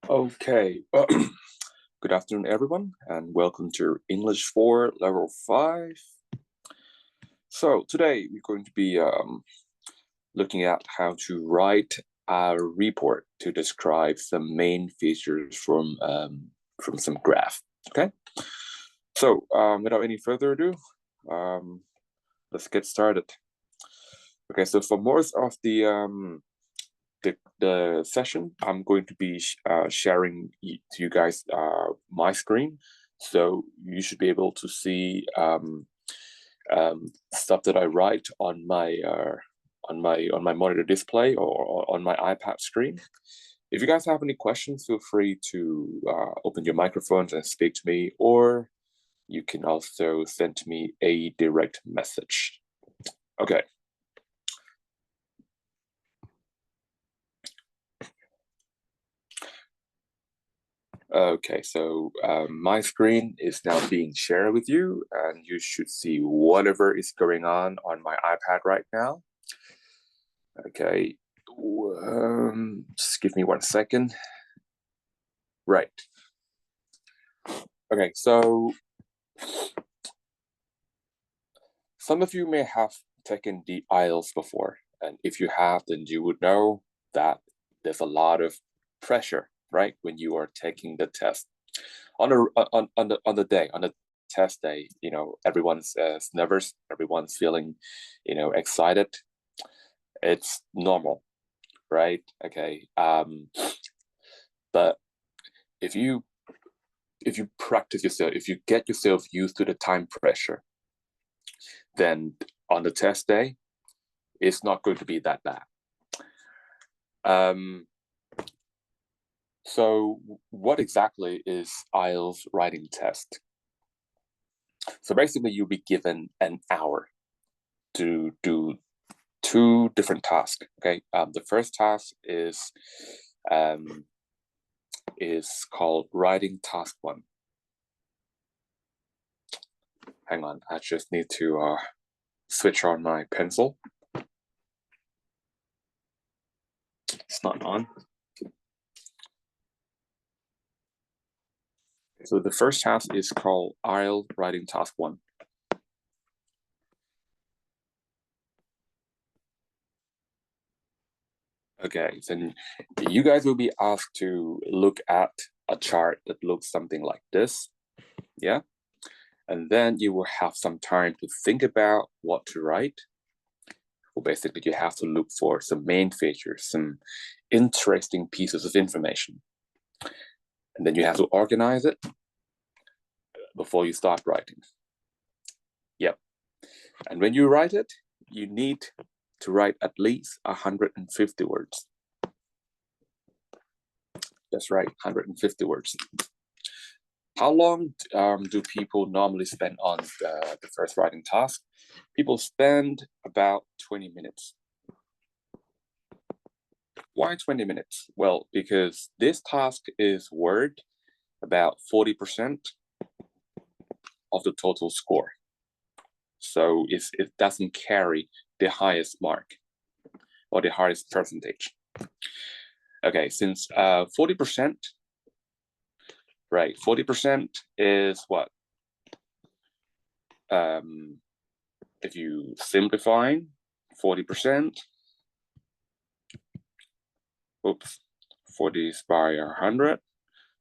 Okay, good afternoon, everyone, and welcome to English 4 Level 5. So today we're going to be looking at how to write a report to describe some main features from some graph. Okay, so without any further ado, let's get started. Okay, so for most of the session, I'm going to be sharing to you guys my screen, so you should be able to see stuff that I write on my monitor display or on my iPad screen. If you guys have any questions, feel free to open your microphones and speak to me, or you can also send me a direct message. Okay. Okay, so my screen is now being shared with you, and you should see whatever is going on my iPad right now. Okay, just give me 1 second. Right. Okay, so some of you may have taken the IELTS before, and if you have, then you would know that there's a lot of pressure, right, when you are taking the test. On the test day, you know, everyone's nervous, everyone's feeling, you know, excited. It's normal, right? Okay. But if you practice yourself, if you get yourself used to the time pressure, then on the test day, it's not going to be that bad. So what exactly is IELTS writing test? So basically, you'll be given an hour to do 2 different tasks. Okay, the first task is called writing task 1. Hang on, I just need to switch on my pencil. It's not on. So the first task is called IELTS writing task 1. Okay, then you guys will be asked to look at a chart that looks something like this. Yeah. And then you will have some time to think about what to write. Well, basically, you have to look for some main features, some interesting pieces of information. And then you have to organize it before you start writing. Yep. And when you write it, you need to write at least 150 words. That's right, 150 words. How long do people normally spend on the first writing task? People spend about 20 minutes. Why 20 minutes? Well, because this task is worth about 40% of the total score. So it doesn't carry the highest mark or the highest percentage. Okay, since 40%, right, 40% is what? If you simplify 40%, oops, 40 is by 100,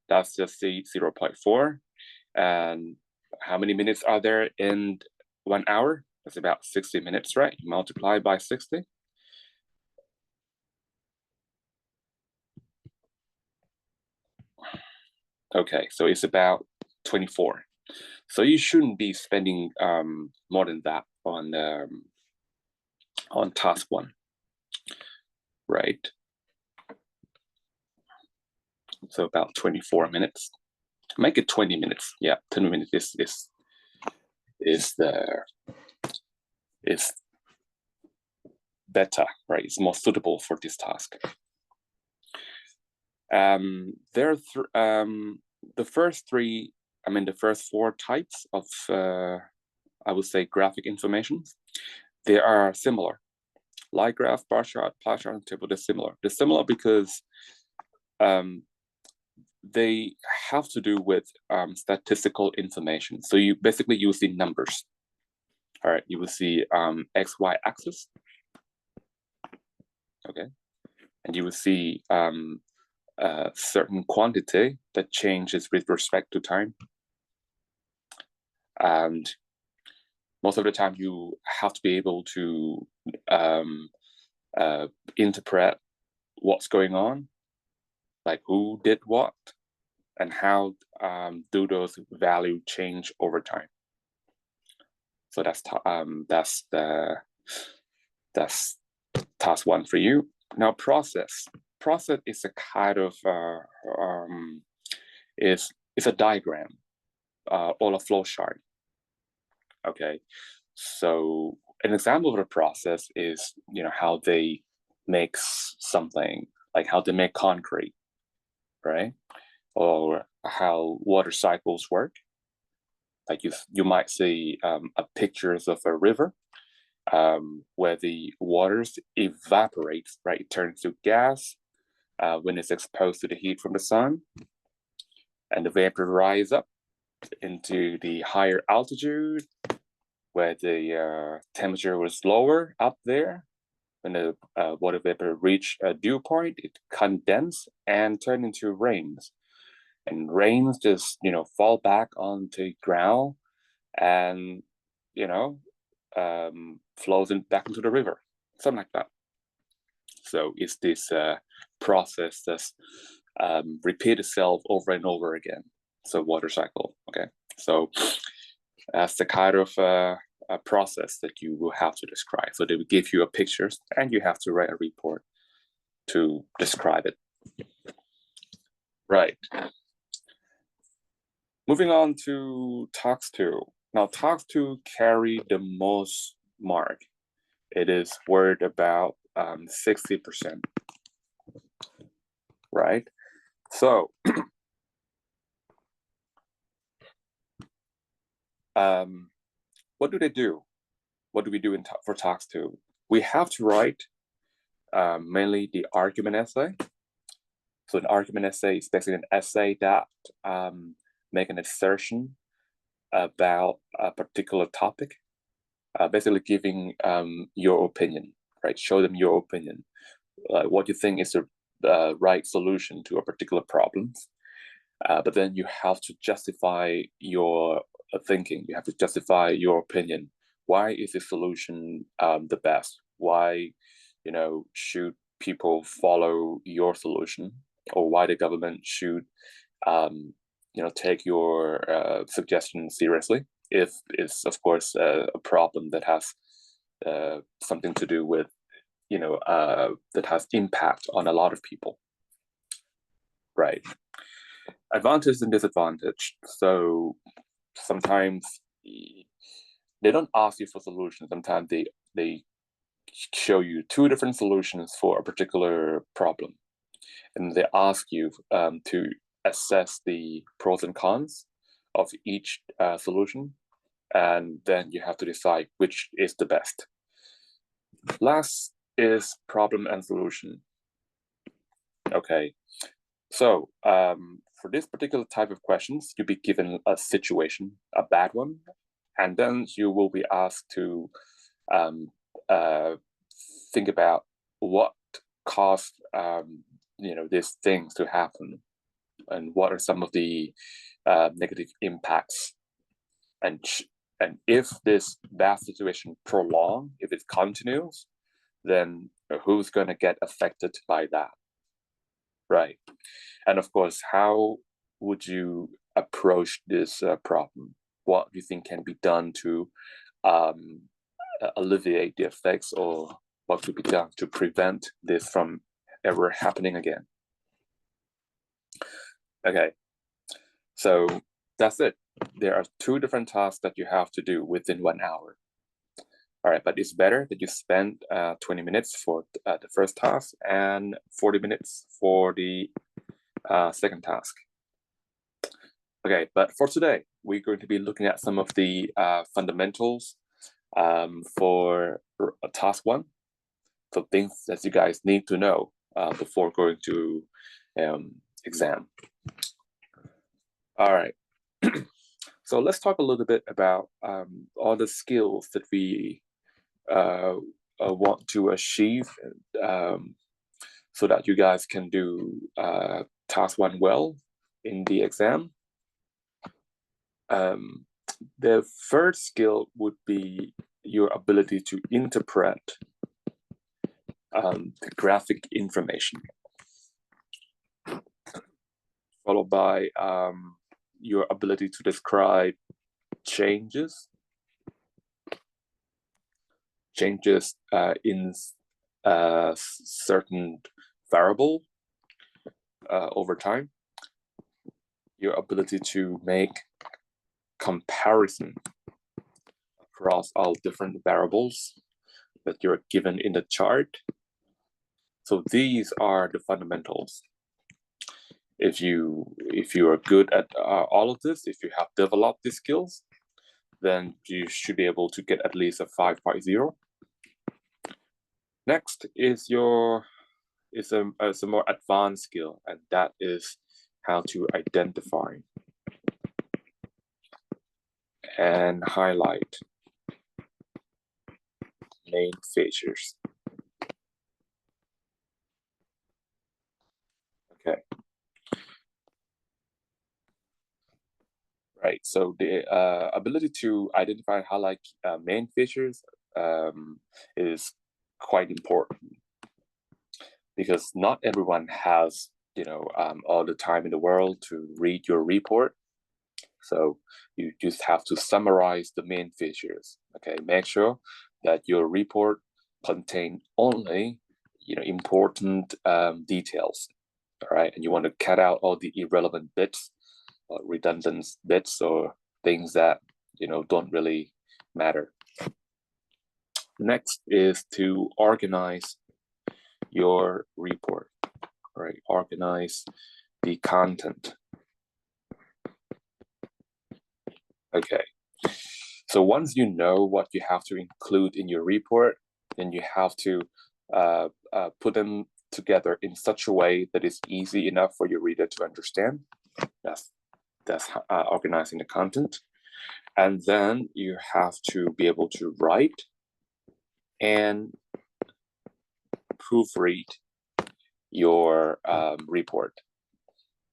that's just the 0.4. And how many minutes are there in 1 hour? That's about 60 minutes, right? Multiply by 60. Okay, so it's about 24. So you shouldn't be spending more than that on task 1, right? So about 24 minutes. Make it 20 minutes. Yeah, 10 minutes is better, right? It's more suitable for this task. There are the first 4 types of I would say graphic information. they are similar. Lie graph, bar chart, pie chart, and table, they're similar. They're similar because they have to do with statistical information. So you basically use the numbers. All right, you will see x, y axis. Okay, and you will see a certain quantity that changes with respect to time. And most of the time you have to be able to interpret what's going on, like who did what, and how do those values change over time. So that's task one for you. Now process is a kind of is a diagram or a flow chart. Okay, so an example of a process is, you know, how they make something, like how they make concrete, right? Or how water cycles work. Like you might see pictures of a river where the waters evaporate, right? It turns to gas when it's exposed to the heat from the sun, and the vapor rise up into the higher altitude where the temperature was lower up there. When the water vapor reach a dew point, it condense and turn into rains. And rains just, you know, fall back onto the ground and, you know, flows back into the river, something like that. So it's this process that's repeat itself over and over again. So water cycle, okay? So that's the kind of a process that you will have to describe. So they will give you a pictures and you have to write a report to describe it. Right. Moving on to task 2. Now task 2 carry the most mark. It is worth about 60%. Right? So what do they do? What do we do for task 2? We have to write mainly the argument essay. So an argument essay is basically an essay that make an assertion about a particular topic, basically giving your opinion, right? Show them your opinion, what you think is the right solution to a particular problem. But then you have to justify your thinking. You have to justify your opinion. Why is this solution the best? Why, you know, should people follow your solution, or why the government should, you know, take your suggestion seriously if it's, of course, a problem that has something to do with, you know, that has impact on a lot of people, right? Advantage and disadvantage. So sometimes they don't ask you for solutions. Sometimes they show you 2 different solutions for a particular problem, and they ask you to assess the pros and cons of each solution, and then you have to decide which is the best. Last is problem and solution. Okay, so for this particular type of questions, you'll be given a situation, a bad one, and then you will be asked to think about what caused you know, these things to happen, and what are some of the negative impacts, and if this bad situation prolong, if it continues, then who's going to get affected by that, right? And of course, how would you approach this problem? What do you think can be done to alleviate the effects, or what could be done to prevent this from ever happening again? Okay, so that's it. There are 2 different tasks that you have to do within 1 hour. All right, but it's better that you spend 20 minutes for the first task and 40 minutes for the second task. Okay, but for today, we're going to be looking at some of the fundamentals for task 1. So things that you guys need to know before going to exam. All right. So let's talk a little bit about all the skills that we want to achieve so that you guys can do task 1 well in the exam. The first skill would be your ability to interpret the graphic information, followed by your ability to describe changes in certain variable over time, your ability to make comparison across all different variables that you're given in the chart. So these are the fundamentals. If you are good at all of this, if you have developed these skills, then you should be able to get at least a 5.0. Next is a more advanced skill, and that is how to identify and highlight main features. Okay. Right, so the ability to identify and highlight main features is quite important, because not everyone has all the time in the world to read your report. So you just have to summarize the main features. Okay, make sure that your report contain only important details. All right, and you want to cut out all the irrelevant bits, or redundant bits, or things that don't really matter. Next is to organize your report. Right, organize the content. Okay, so once you know what you have to include in your report, then you have to put them together in such a way that it's easy enough for your reader to understand. That's organizing the content. And then you have to be able to write and proofread your report.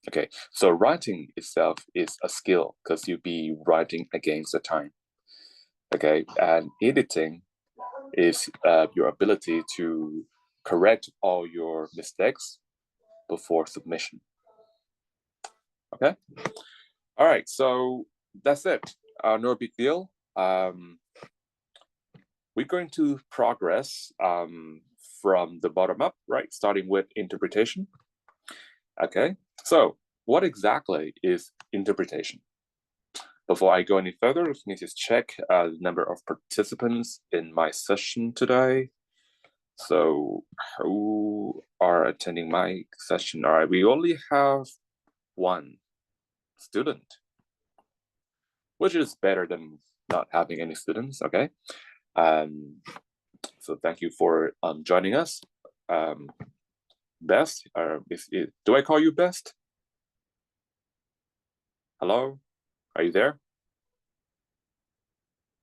Okay, so writing itself is a skill because you'll be writing against the time. Okay, and editing is your ability to correct all your mistakes before submission. Okay, all right, so that's it. No big deal. We're going to progress from the bottom up, right? Starting with interpretation. Okay, so what exactly is interpretation? Before I go any further, let me just check the number of participants in my session today. So who are attending my session? All right, we only have one student, which is better than not having any students, okay? So thank you for joining us. Best, do I call you Best? Hello, are you there?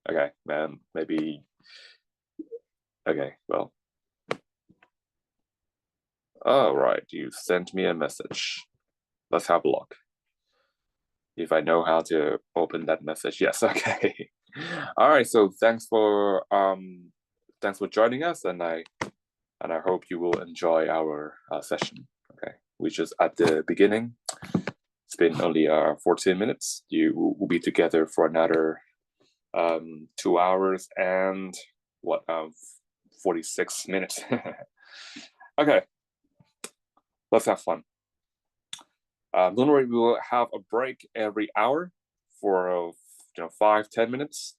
Okay, maybe, okay, well. All right, you sent me a message. Let's have a look. If I know how to open that message, yes, okay. All right, so thanks for joining us, and I hope you will enjoy our session. Okay, which is at the beginning. It's been only 14 minutes. You will be together for another 2 hours and 46 minutes. Okay, let's have fun. Don't worry, we will have a break every hour for 5-10 minutes.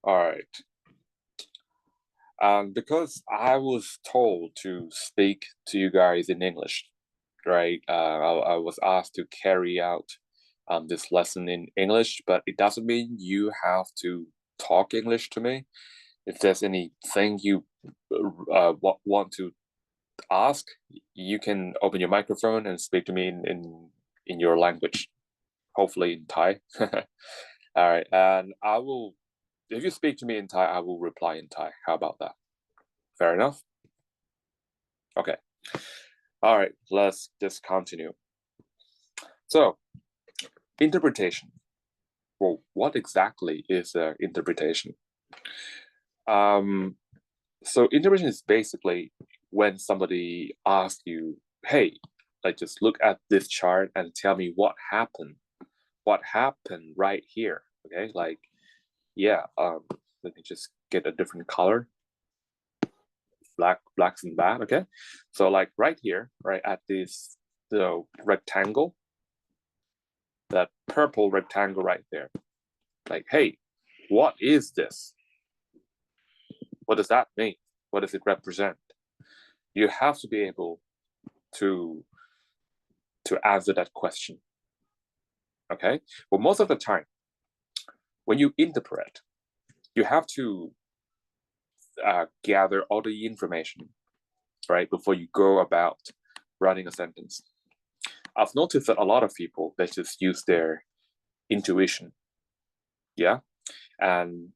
All right. Because I was told to speak to you guys in English, right? I was asked to carry out this lesson in English, but it doesn't mean you have to talk English to me. If there's anything you want to ask, you can open your microphone and speak to me in your language, hopefully in Thai. All right, and I will, if you speak to me in Thai, I will reply in Thai. How about that? Fair enough? Okay. All right, let's just continue. So, interpretation. Well, what exactly is interpretation? Um, so interpretation is basically when somebody asks you, hey, like just look at this chart and tell me what happened. What happened right here? Okay, like, yeah, let me just get a different color. Black's and bad, okay? So like right here, right at this the rectangle, that purple rectangle right there. Like, hey, what is this? What does that mean? What does it represent? You have to be able to answer that question. Okay? Well, most of the time, when you interpret, you have to gather all the information, right, before you go about writing a sentence. I've noticed that a lot of people, they just use their intuition. Yeah. And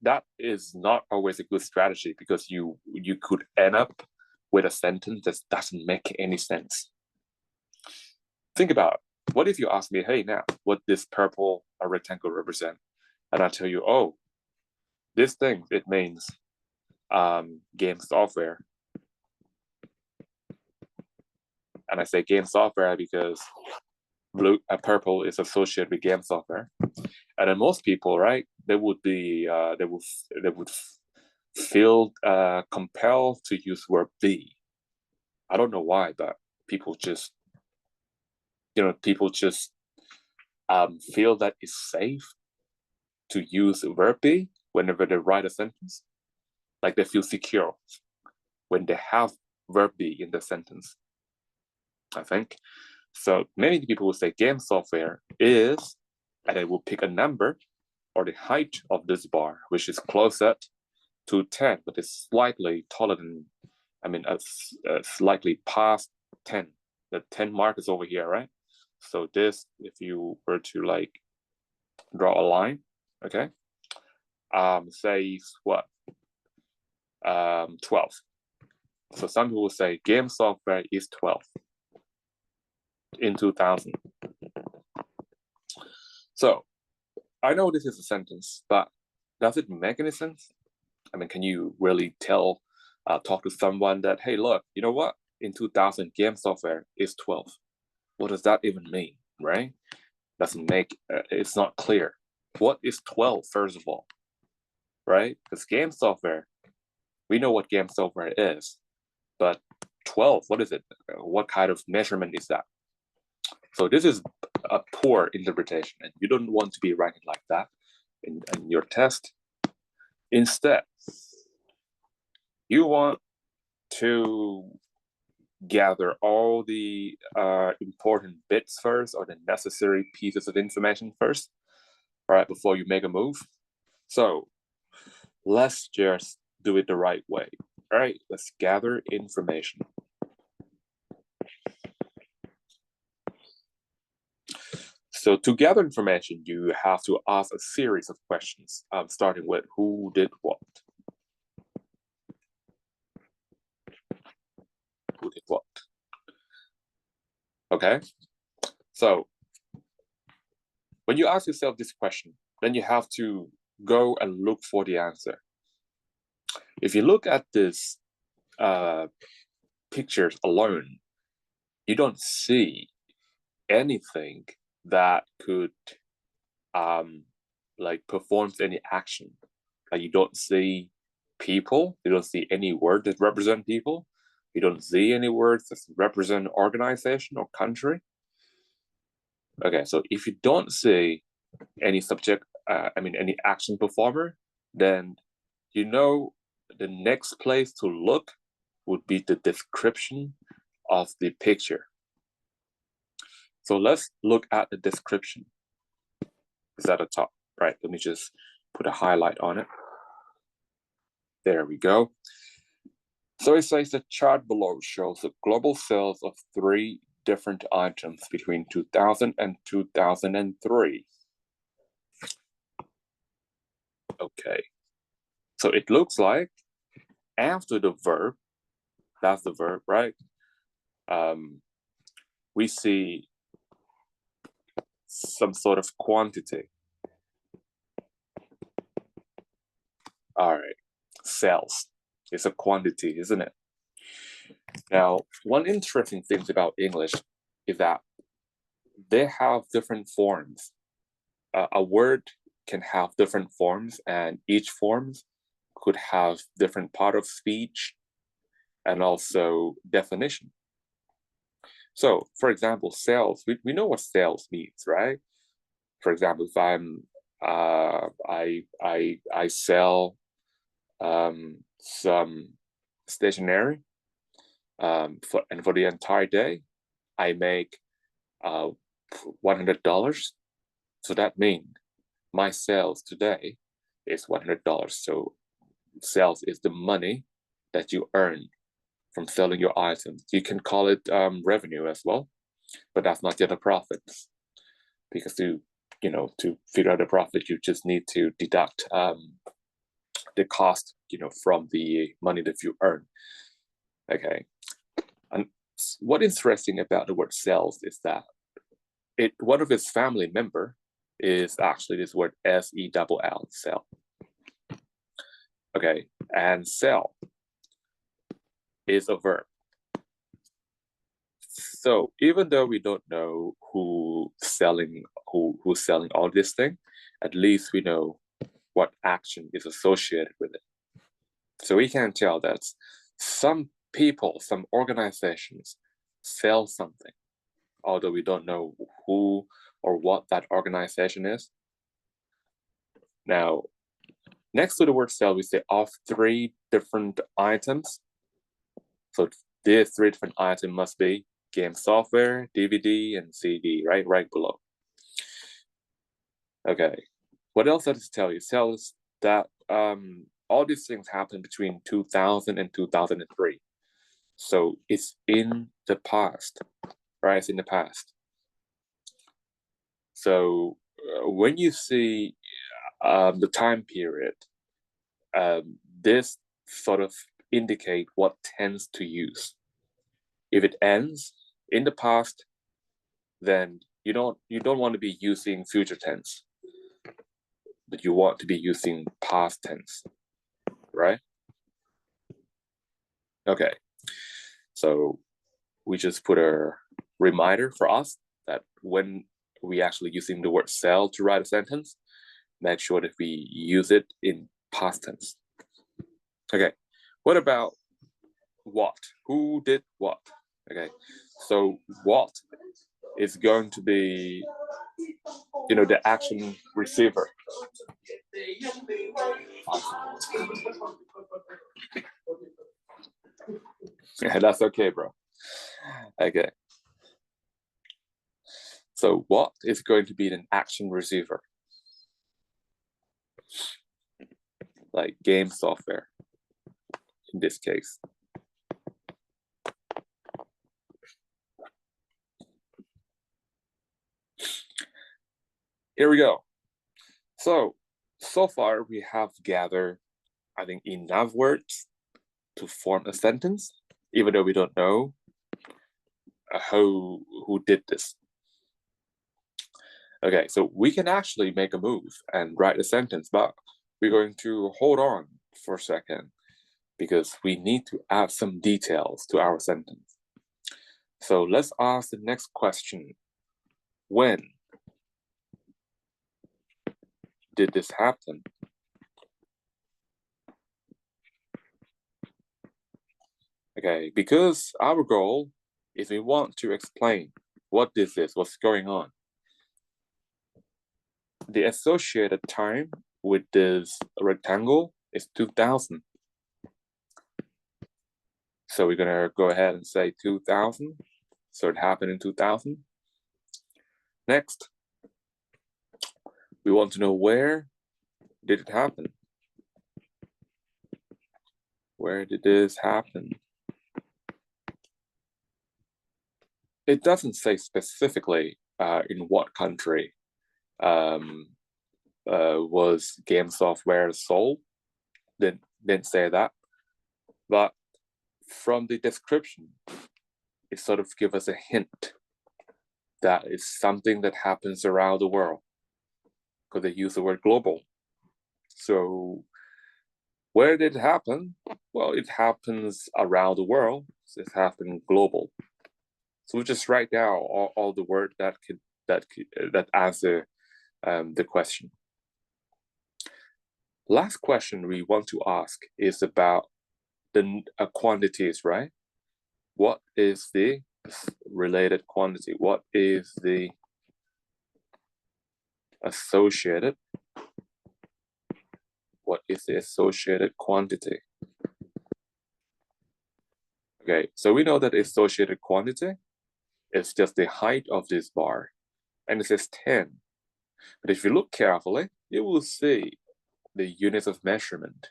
that is not always a good strategy, because you could end up with a sentence that doesn't make any sense. Think about it. What if you ask me, hey, now, what this purple rectangle represent? And I tell you, oh, this thing, it means game software. And I say game software because purple is associated with game software. And then most people, right, they would feel compelled to use word be. I don't know why, but people just feel that it's safe to use verb be whenever they write a sentence. Like they feel secure when they have verb be in the sentence, I think. So many people will say game software is, and they will pick a number or the height of this bar, which is closer to 10, but it's slightly taller than, slightly past 10. The 10 mark is over here, right? So this, if you were to like draw a line, okay, says what? 12. So some people will say game software is 12 in 2000. So I know this is a sentence, but does it make any sense? I mean, can you really talk to someone that, hey, look, you know what? In 2000, game software is 12. What does that even mean, right? Doesn't make, it's not clear. What is 12, first of all, right? Because game software, we know what game software is, but 12, what is it? What kind of measurement is that? So this is a poor interpretation, and you don't want to be writing like that in your test. Instead, you want to gather all the important bits first, or the necessary pieces of information first, right, before you make a move. So let's just do it the right way. All right, let's gather information. So to gather information, you have to ask a series of questions, starting with who did what? Who did what? Okay, so when you ask yourself this question, then you have to go and look for the answer. If you look at this pictures alone, you don't see anything that could like performs any action. Like you don't see people, you don't see any word that represent people, you don't see any words that represent organization or country. Okay, so if you don't see any subject, any action performer, then you know the next place to look would be the description of the picture. So let's look at the description. It's at the top, right? Let me just put a highlight on it. There we go. So it says the chart below shows the global sales of 3 different items between 2000 and 2003. Okay, so it looks like after the verb, that's the verb, right? We see some sort of quantity. All right, sales. It's a quantity, isn't it? Now, one interesting thing about English is that they have different forms. A word can have different forms, and each form could have different part of speech and also definition. So, for example, sales, we know what sales means, right? For example, if I sell some stationery, for the entire day, I make $100. So that means my sales today is $100. So sales is the money that you earn from selling your items. You can call it revenue as well, but that's not yet a profit, because to figure out the profit, you just need to deduct the cost, from the money that you earn. Okay, and what is interesting about the word sales is that one of its family member is actually this word S-E-L-L, sell. Okay, and sell is a verb. So even though we don't know who's selling all this thing, at least we know what action is associated with it. So we can tell that some people, some organizations sell something, although we don't know who or what that organization is. Now, next to the word sell, we say of 3 different items. So these 3 different items must be game software, DVD, and CD, right below. Okay, what else does it tell you? It tells that all these things happened between 2000 and 2003. So it's in the past, right? It's in the past. So when you see the time period, this sort of indicate what tense to use. If it ends in the past, then you don't want to be using future tense, but you want to be using past tense, right? Okay, so we just put a reminder for us that when we actually using the word sell to write a sentence, make sure that we use it in past tense. Okay, what about what? Who did what? Okay, so what is going to be, the action receiver. Yeah, that's okay, bro. Okay. So what is going to be an action receiver? Like game software in this case. Here we go. So far we have gathered, I think, enough words to form a sentence, even though we don't know who did this. Okay, so we can actually make a move and write a sentence, but we're going to hold on for a second because we need to add some details to our sentence. So let's ask the next question. When did this happen? Okay, because our goal is we want to explain what this is, what's going on. The associated time with this rectangle is 2000. So we're gonna go ahead and say 2000. So it happened in 2000. Next, we want to know where did it happen? Where did this happen? It doesn't say specifically in what country was game software sold. Didn't say that. But from the description, it sort of gives us a hint that it's something that happens around the world, because they use the word global. So where did it happen? Well, it happens around the world. So it happened global. So we just write down all the word that answer the question. Last question we want to ask is about the quantities, right? What is the related quantity? What is the associated? What is the associated quantity? Okay, so we know that associated quantity is just the height of this bar, and it says 10. But if you look carefully, you will see the units of measurement,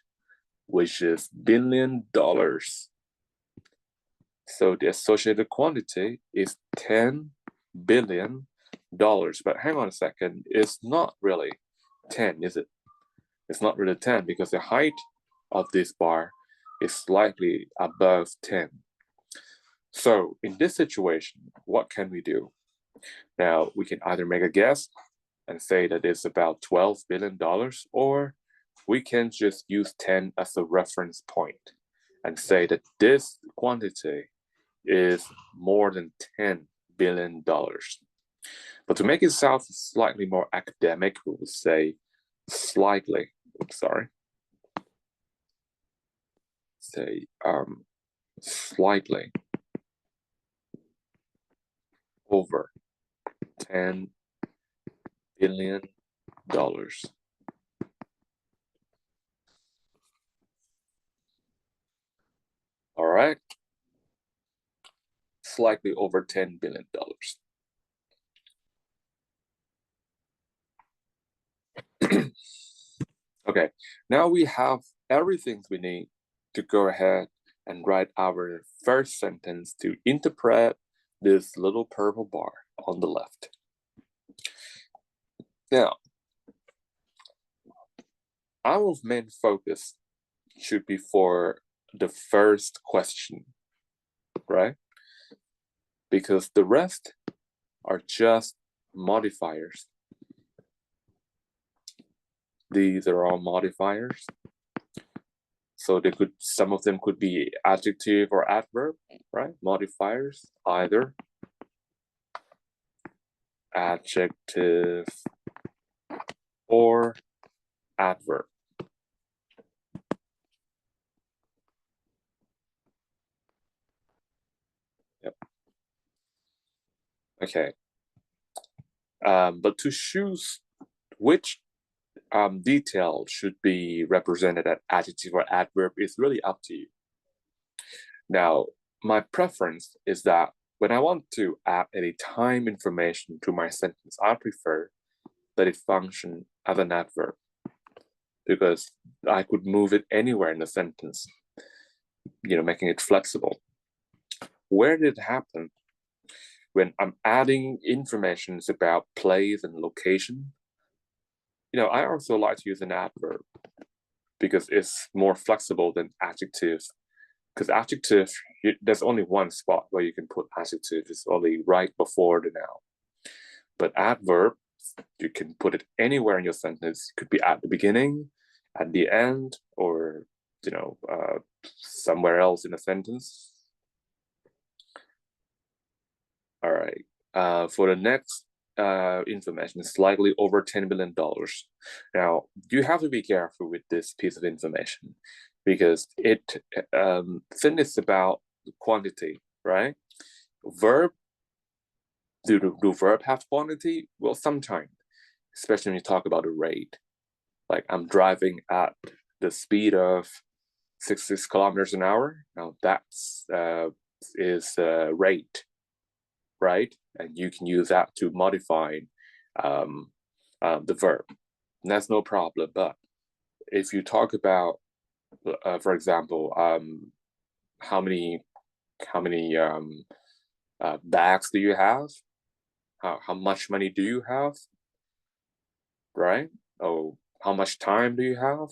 which is $billion. So the associated quantity is $10 billion. But hang on a second, it's not really 10, is it? It's not really 10 because the height of this bar is slightly above 10. So in this situation, what can we do? Now, we can either make a guess and say that it's about $12 billion, or we can just use 10 as a reference point and say that this quantity is more than $10 billion. But to make it sound slightly more academic, we would say slightly, say slightly over $10 billion. All right, slightly over $10 billion. Okay, now we have everything we need to go ahead and write our first sentence to interpret this little purple bar on the left. Now, our main focus should be for the first question, right? Because the rest are just modifiers. These are all modifiers. So some of them could be adjective or adverb, right? Modifiers, either adjective or adverb. Yep. Okay. But to choose which detail should be represented as adjective or adverb is really up to you. Now, my preference is that when I want to add any time information to my sentence, I prefer that it function as an adverb, because I could move it anywhere in the sentence, making it flexible. Where did it happen? When I'm adding information about place and location, I also like to use an adverb because it's more flexible than adjective. Because adjective, there's only one spot where you can put adjective. It's only right before the noun. But adverb, you can put it anywhere in your sentence. It could be at the beginning, at the end, or somewhere else in a sentence. All right. For the next information, slightly over $10 billion. Now, you have to be careful with this piece of information because since it's about quantity, right? Verb, do verb have quantity? Well, sometimes, especially when you talk about a rate. Like I'm driving at the speed of 66 kilometers an hour. Now that's is rate, right? And you can use that to modify the verb. And that's no problem. But if you talk about, for example, how many bags do you have? How much money do you have? Right? Oh, how much time do you have?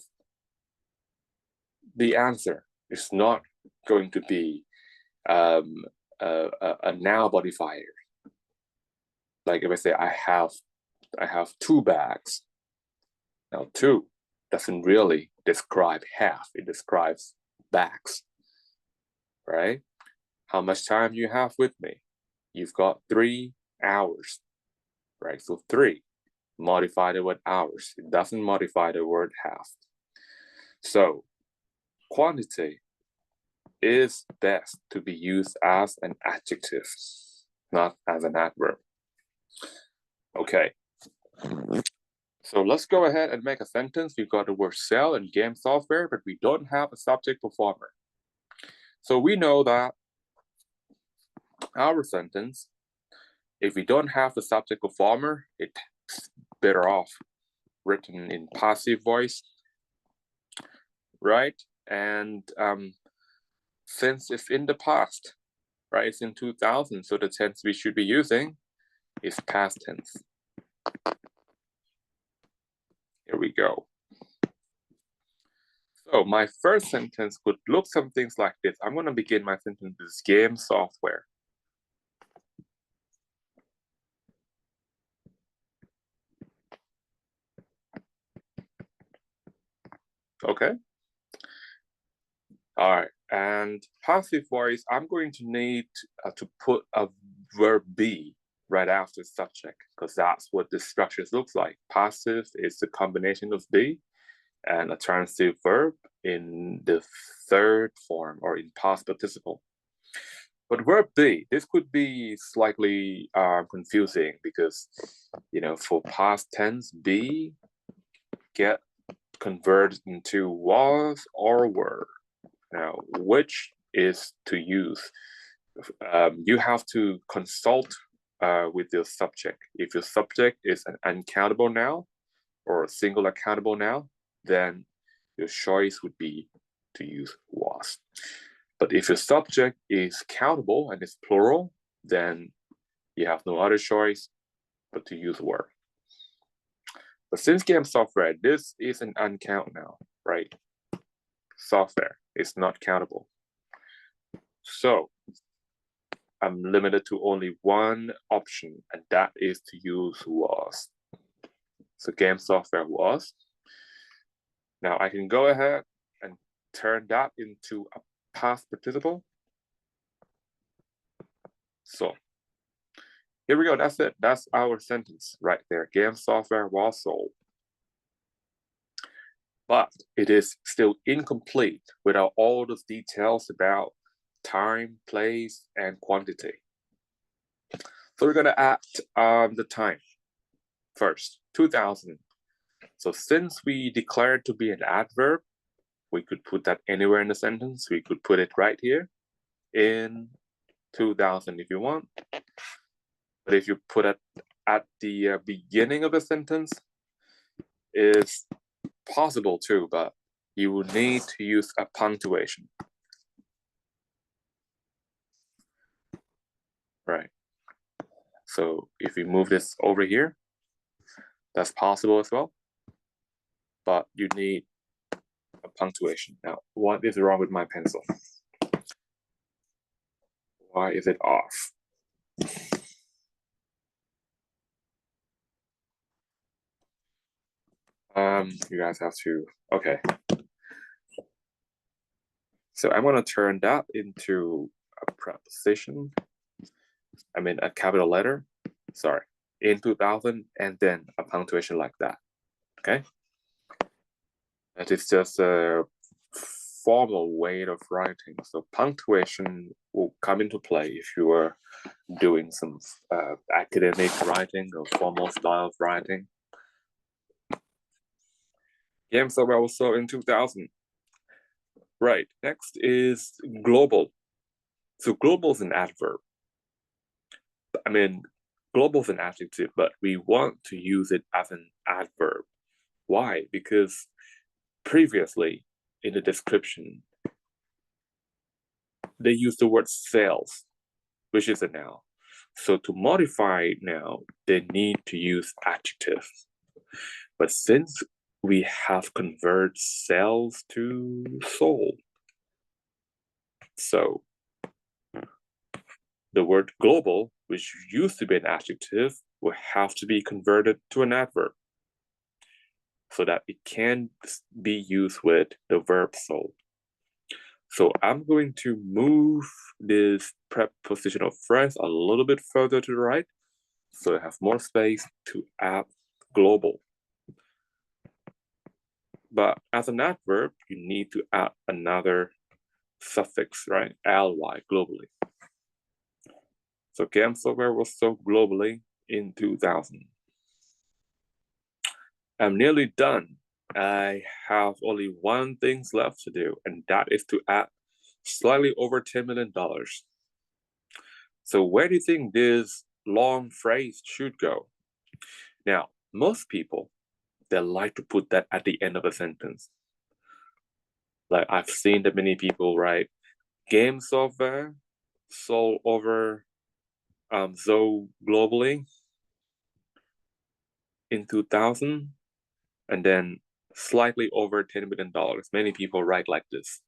The answer is not going to be a now modifier. Like if I say I have 2 bags. Now 2 doesn't really describe half, it describes bags, right? How much time do you have with me? You've got 3 hours, right? So 3, modify the word hours. It doesn't modify the word half. So quantity is best to be used as an adjective, not as an adverb. Okay. So let's go ahead and make a sentence. We've got the word sell and game software, but we don't have a subject performer. So we know that our sentence, if we don't have the subject performer, it's better off written in passive voice, right? And since it's in the past, right? It's in 2000, so the tense we should be using is past tense. Here we go. So my first sentence could look some things like this. I'm going to begin my sentence with game software. Okay. All right. And passive voice, I'm going to need to put a verb be right after subject, because that's what the structure looks like. Passive is the combination of be and a transitive verb in the third form or in past participle. But verb be, this could be slightly confusing because, for past tense, be get converted into was or were. Now, which is to use? You have to consult with your subject. If your subject is an uncountable noun or a single accountable noun, then your choice would be to use was. But if your subject is countable and it's plural, then you have no other choice but to use were. But since game software, this is an uncount now, right? Software is not countable. So I'm limited to only one option, and that is to use was. So game software was. Now I can go ahead and turn that into a past participle. So here we go. That's it. That's our sentence right there. Game software was sold. But it is still incomplete without all the details about time, place, and quantity. So we're going to add the time first, 2000. So since we declared to be an adverb, we could put that anywhere in the sentence. We could put it right here in 2000 if you want. But if you put it at the beginning of a sentence, it's possible too, but you will need to use a punctuation. Right. So if we move this over here, that's possible as well. But you need a punctuation. Now, what is wrong with my pencil? Why is it off? You guys have to, okay. So I'm gonna turn that into a preposition. I mean, a capital letter, sorry, in 2000, and then a punctuation like that, okay? That is just a formal way of writing. So punctuation will come into play if you are doing some academic writing or formal style of writing. Yeah, so also in 2000. Right, next is global. So global is an adverb. I mean, global is an adjective, but we want to use it as an adverb. Why? Because previously in the description, they used the word sales, which is a noun. So to modify now, they need to use adjective. But since we have converted sales to sold, so the word global, which used to be an adjective, will have to be converted to an adverb so that it can be used with the verb sold. So I'm going to move this prepositional phrase a little bit further to the right so I have more space to add global. But as an adverb, you need to add another suffix, right? ly, globally. So game software was sold globally in 2000. I'm nearly done. I have only one thing left to do, and that is to add slightly over $10 million. So where do you think this long phrase should go? Now, most people, they like to put that at the end of a sentence. Like I've seen that many people write game software sold over so globally in 2000 and then slightly over $10 million. Many people write like this.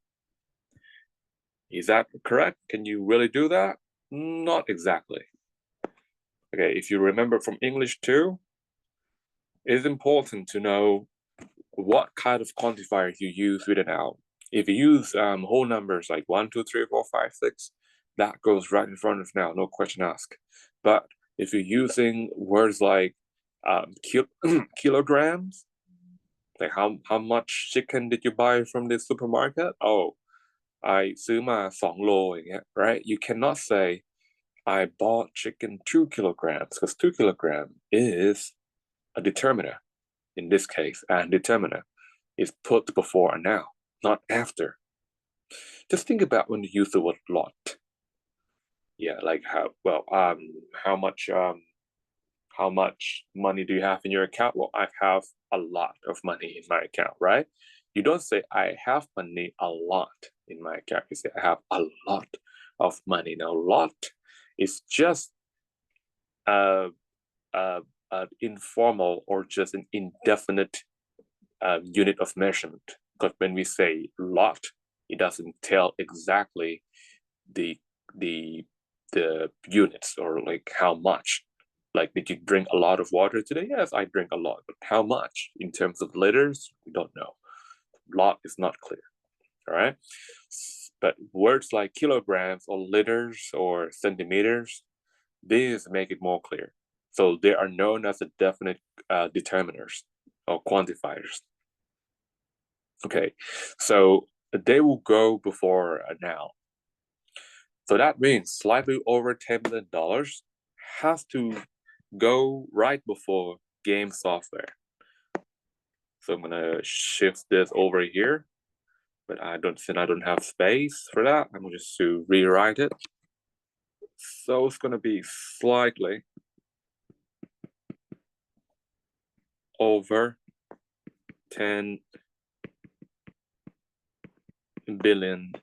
Is that correct? Can you really do that? Not exactly. Okay, if you remember from English too, it's important to know what kind of quantifiers you use with a noun. If you use whole numbers like 1, 2, 3, 4, 5, 6, that goes right in front of noun, no question asked. But if you're using words like kilograms, like how much chicken did you buy from the supermarket? Oh, I ซื้อมา2 โล อย่างเงี้ย, right? You cannot say I bought chicken 2 kilograms because 2 kilograms is a determiner in this case, and determiner is put before a noun, not after. Just think about when you use the word lot. Yeah, like how much money do you have in your account? Well, I have a lot of money in my account, right? You don't say I have money a lot in my account. You say I have a lot of money. Now, lot is just a, informal or just an indefinite unit of measurement. Because when we say lot, it doesn't tell exactly the units or like how much. Like, did you drink a lot of water today? Yes, I drink a lot, but how much in terms of liters? We don't know. Lot is not clear. All right. But words like kilograms or liters or centimeters, these make it more clear. So they are known as the definite determiners or quantifiers. Okay, so they will go before a noun. So that means slightly over $10 million has to go right before game software. So I'm gonna shift this over here, but I don't have space for that. I'm just to rewrite it. So it's gonna be slightly over $10 billion.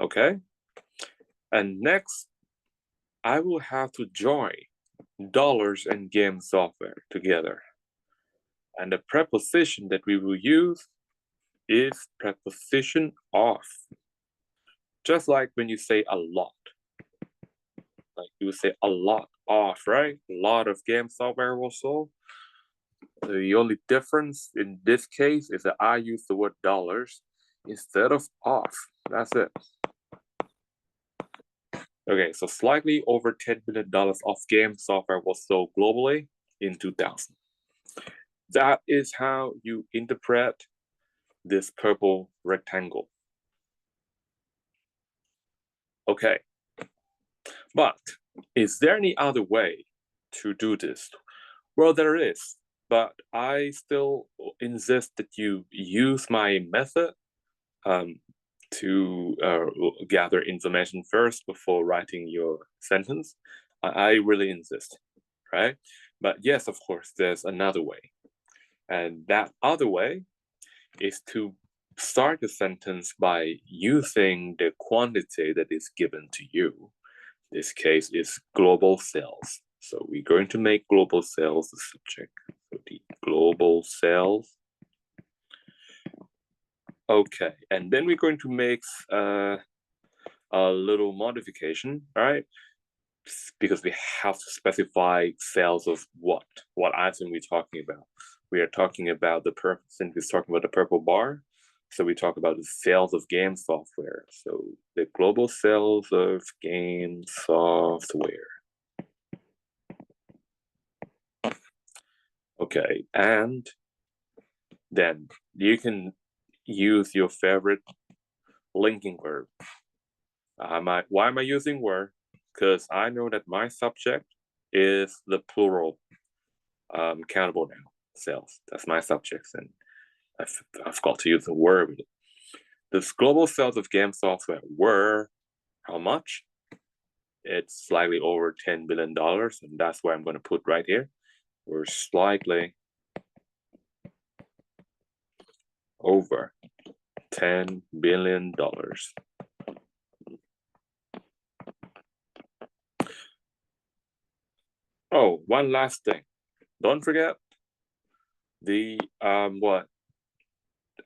Okay, and next I will have to join dollars and game software together. And the preposition that we will use is preposition of. Just like when you say a lot. Like you say a lot of, right? A lot of game software was sold. The only difference in this case is that I use the word dollars instead of off. That's it. Okay, so slightly over $10 billion of game software was sold globally in 2000. That is how you interpret this purple rectangle. Okay, but is there any other way to do this? Well, there is, but I still insist that you use my method to gather information first before writing your sentence. I really insist, right? But yes, of course, there's another way. And that other way is to start a sentence by using the quantity that is given to you. This case is global sales. So we're going to make global sales the subject. So the global sales. Okay, and then we're going to make a little modification, right? Because we have to specify sales of what item we're talking about. We are talking about the purple, since we're talking about the purple bar. So we talk about the sales of game software. So the global sales of game software. Okay, and then you can use your favorite linking verb. Why am I using were? Because I know that my subject is the plural countable noun, sales. That's my subject, and I've got to use the word with it. The global sales of game software were how much? It's slightly over $10 billion, and that's why I'm going to put right here. We're slightly over $10 billion. Oh, one last thing. Don't forget the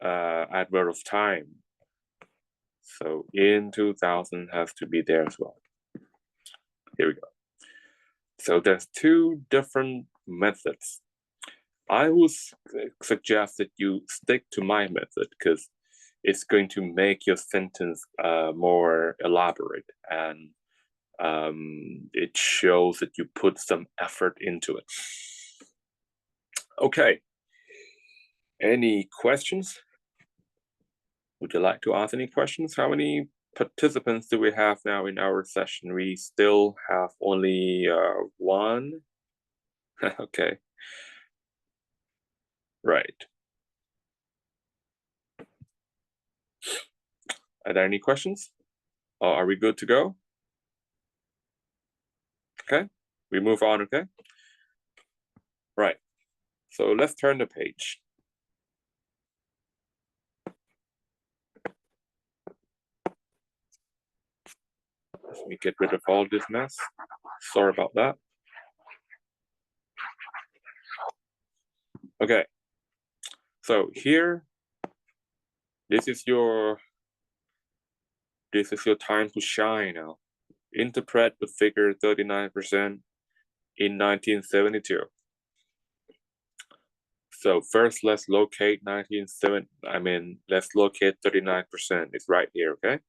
adverb of time. So in 2000 has to be there as well. Here we go. So there's two different methods. I would suggest that you stick to my method because it's going to make your sentence more elaborate, and it shows that you put some effort into it. Okay. Any questions? Would you like to ask any questions? How many participants do we have now in our session? We still have only one. Okay. Right. Are there any questions? Or are we good to go? Okay. We move on, okay? Right. So let's turn the page. Let me get rid of all this mess. Sorry about that. Okay. So here, this is your time to shine now. Interpret the figure 39% in 1972. So first, let's locate 1970. Let's locate 39%. It's right here, okay?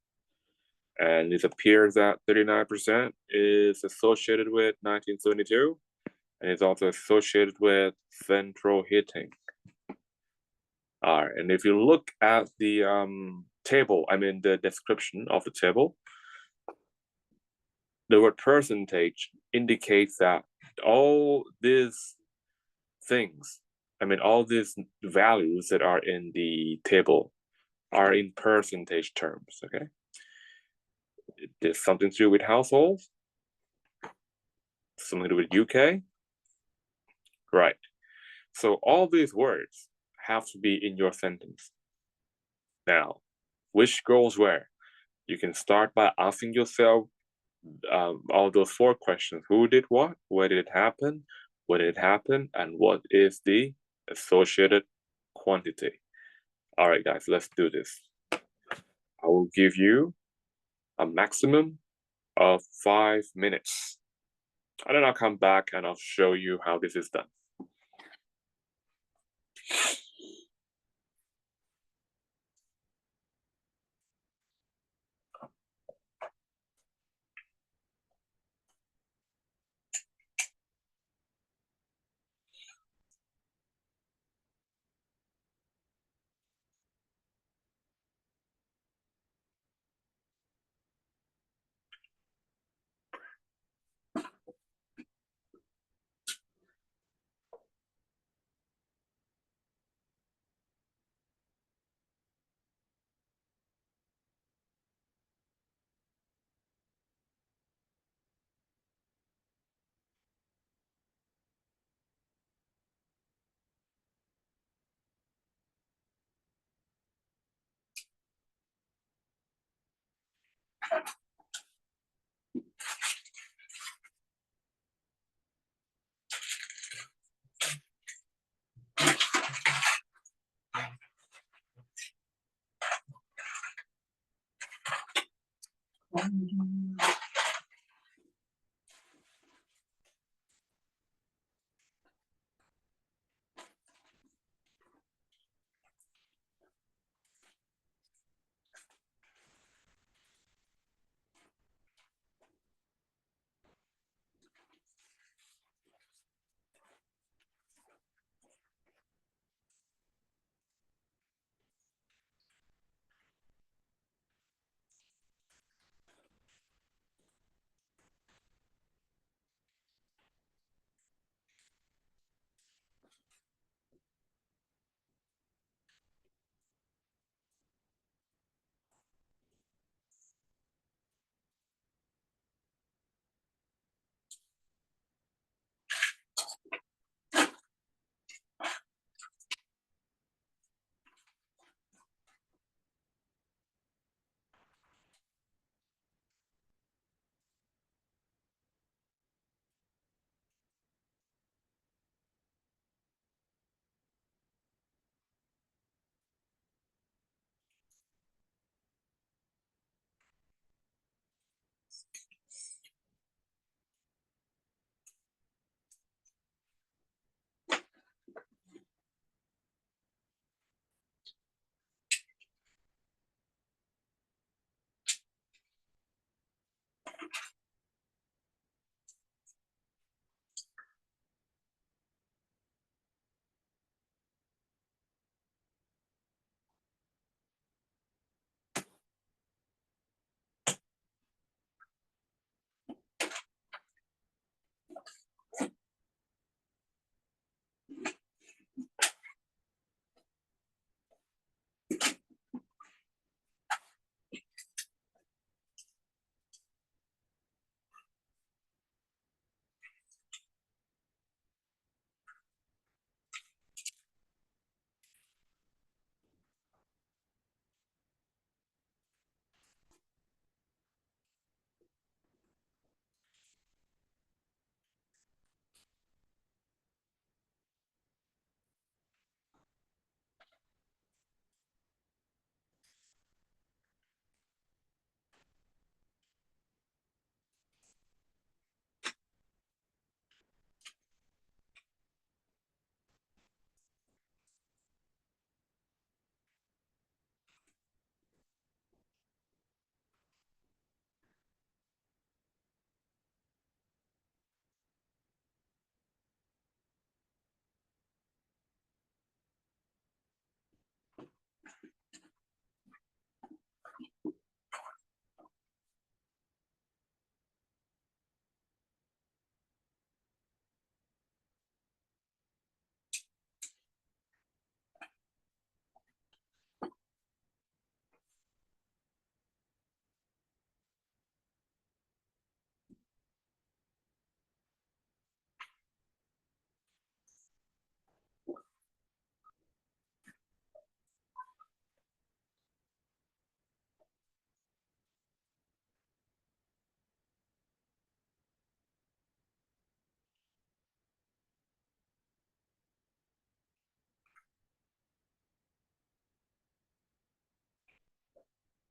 And it appears that 39% is associated with 1972, and it's also associated with central heating. All right, and if you look at the table, the description of the table, the word percentage indicates that all these things, all these values that are in the table are in percentage terms, okay? There's something to do with households, something to do with UK, right? So all these words have to be in your sentence. Now, which goes where? You can start by asking yourself all those 4 questions. Who did what? Where did it happen? When did it happen? And what is the associated quantity? All right, guys, let's do this. I will give you a maximum of 5 minutes. And then I'll come back and I'll show you how this is done.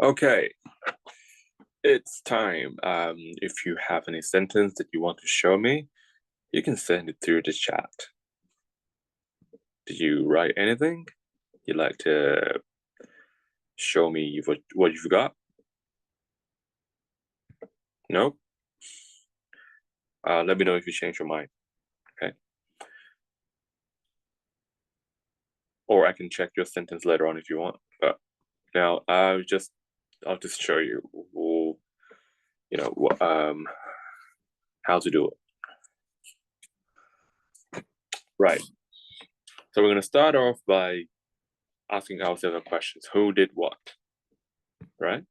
Okay, it's time. If you have any sentence that you want to show me, you can send it through the chat. Did you write anything? You'd like to show me what you've got? No? Let me know if you change your mind, okay? Or I can check your sentence later on if you want. But now I'll just show you, how to do it. Right. So we're gonna start off by asking ourselves a questions. Who did what? Right?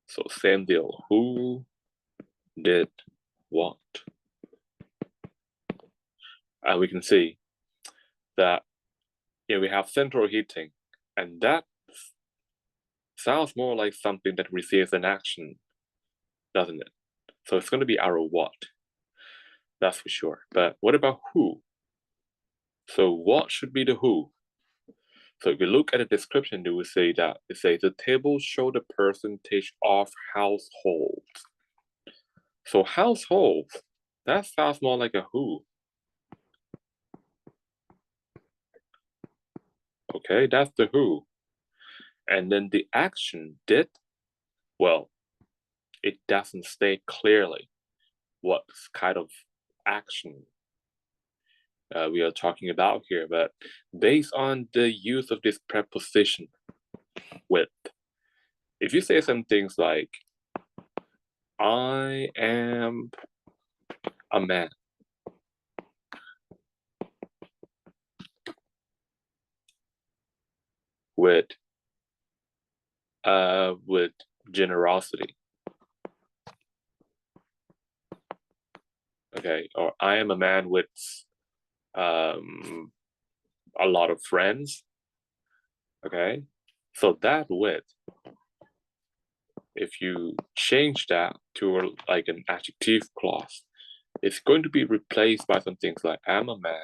So same deal. Who did what? And we can see that we have central heating, and that sounds more like something that receives an action, doesn't it? So it's going to be our what. That's for sure. But what about who? So what should be the who? So if you look at the description, they will say that it says the table show the percentage of households. So households, that sounds more like a who. Okay, that's the who. And then the action did, well, it doesn't state clearly what kind of action we are talking about here, but based on the use of this preposition with, if you say some things like, I am a man, with generosity, okay, or I am a man with a lot of friends, okay, so that with, if you change that to like an adjective clause, it's going to be replaced by some things like I'm a man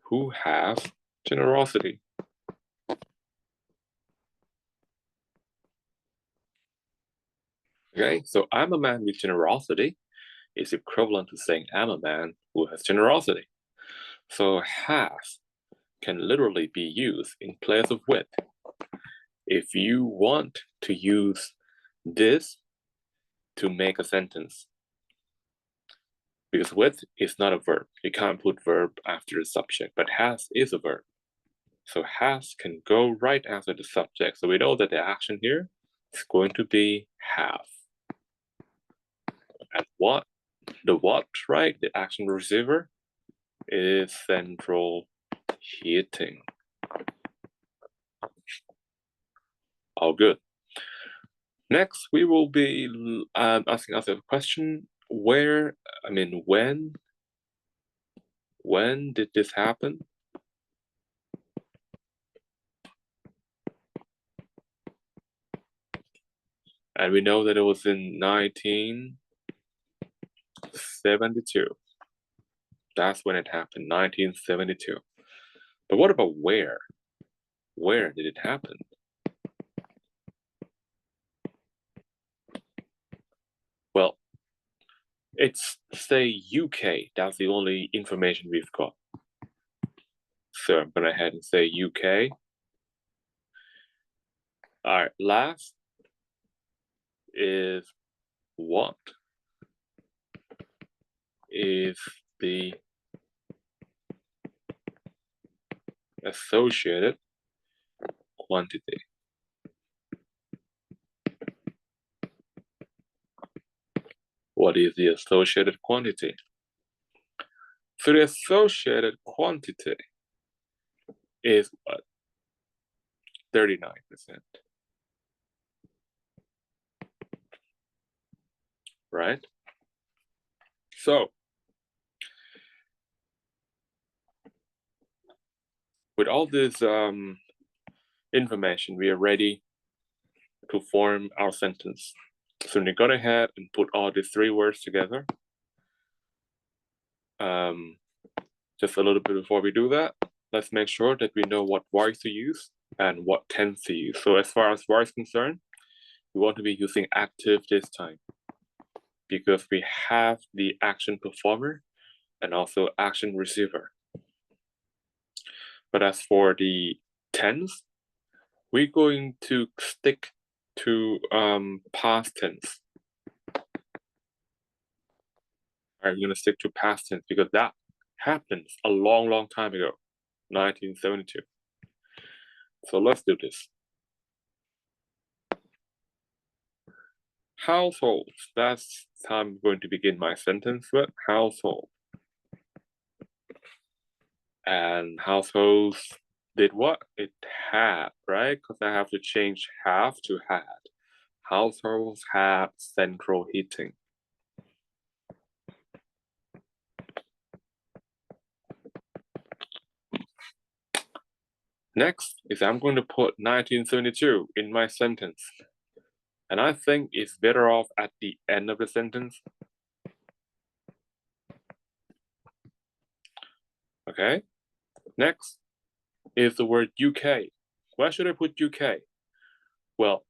who has generosity. Okay, so I'm a man with generosity is equivalent to saying I'm a man who has generosity. So has can literally be used in place of with. If you want to use this to make a sentence, because with is not a verb, you can't put verb after the subject, but has is a verb. So has can go right after the subject. So we know that the action here is going to be have. And what? The what, right? The action receiver is central heating. All good. Next, we will be asking us a question. When did this happen? And we know that it was in 1972. That's when it happened, 1972. But what about where? Where did it happen? Well, it's say UK. That's the only information we've got. So I'm gonna head and say UK. All right, last is what is the associated quantity? What is the associated quantity? So the associated quantity is what? 39%. Right? So with all this information, we are ready to form our sentence. So we go ahead and put all these three words together. Just a little bit before we do that, let's make sure that we know what voice to use and what tense to use. So as far as voice is concerned, we want to be using active this time because we have the action performer and also action receiver. But as for the tense, we're going to stick to past tense. All right, we're going to stick to past tense because that happened a long time ago, 1972. So let's do this. Households, that's how I'm going to begin my sentence with, household. And households did what? It had, right? Because I have to change have to had. Households had central heating. Next is I'm going to put 1972 in my sentence. And I think it's better off at the end of the sentence. Okay. Next is the word UK. Where should I put UK? Well,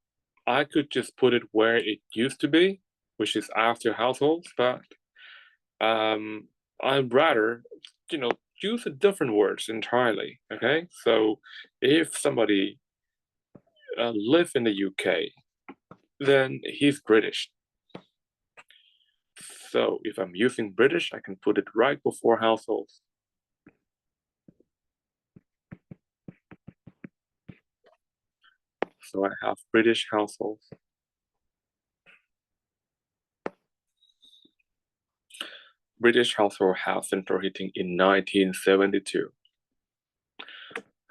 I could just put it where it used to be, which is after households, but I'd rather, use a different words entirely. Okay. So if somebody live in the UK, then he's British. So if I'm using British, I can put it right before households. So I have British households. British household have central heating in 1972.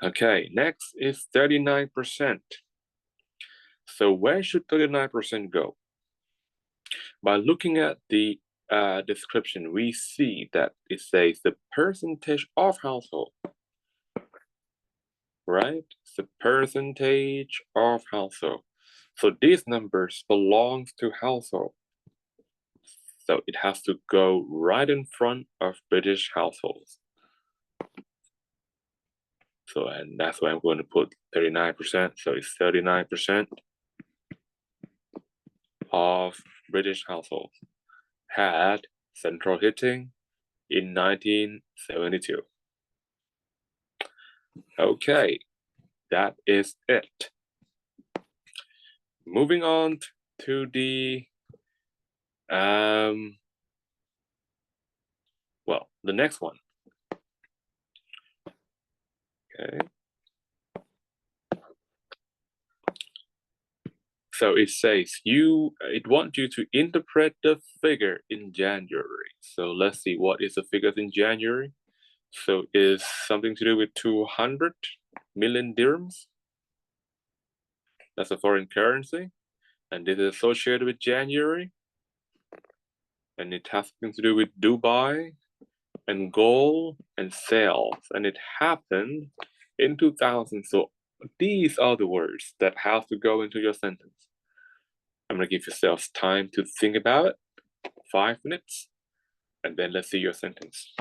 Okay, next is 39%. So where should 39% go? By looking at the description, we see that it says the percentage of household, right? It's the percentage of household. So these numbers belongs to household. So it has to go right in front of British households. So, and that's why I'm going to put 39%. So it's 39% of British households had central heating in 1972. Okay, that is it. Moving on to the the next one. Okay. So it says it wants you to interpret the figure in January. So let's see what is the figures in January. So is something to do with 200 million dirhams. That's a foreign currency. And this is associated with January. And it has something to do with Dubai and gold and sales. And it happened in 2000. So these are the words that have to go into your sentence. I'm going to give yourself time to think about it, 5 minutes, and then let's see your sentence.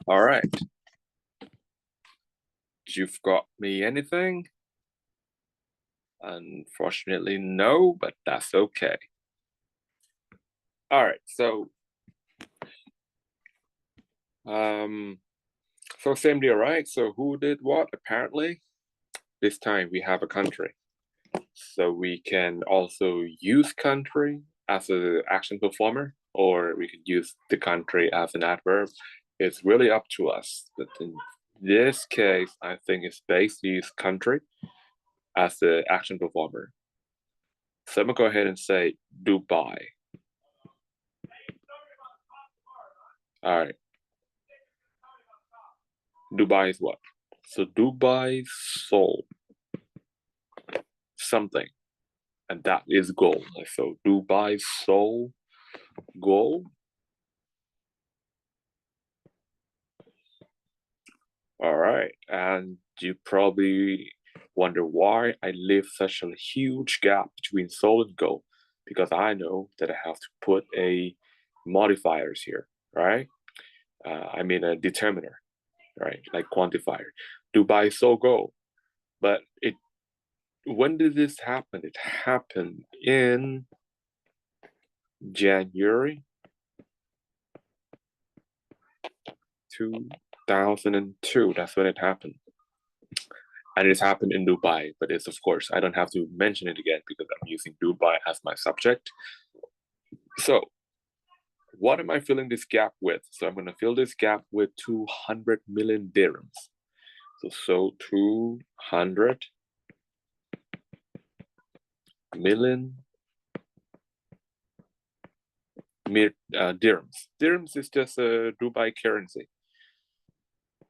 All right. You've got me anything? Unfortunately, no, but that's okay. All right, um, so same deal, right? So who did what? Apparently, this time we have a country. So we can also use country as an action performer, or we could use the country as an adverb. It's really up to us. But in this case, I think it's best to use country as the action performer. So I'm gonna go ahead and say Dubai. All right. Dubai is what? So Dubai sold something, and that is gold. So Dubai sold gold. All right. And you probably wonder why I leave such a huge gap between soul and goal, because I know that I have to put a modifiers here, right? I mean a determiner, right? Like quantifier. Dubai so go. But it when did this happen? It happened in January 2002. That's when it happened. And it's happened in Dubai, but it's of course I don't have to mention it again because I'm using Dubai as my subject. So what am I filling this gap with? So I'm going to fill this gap with 200 million dirhams. So 200 million dirhams. Dirhams is just a Dubai currency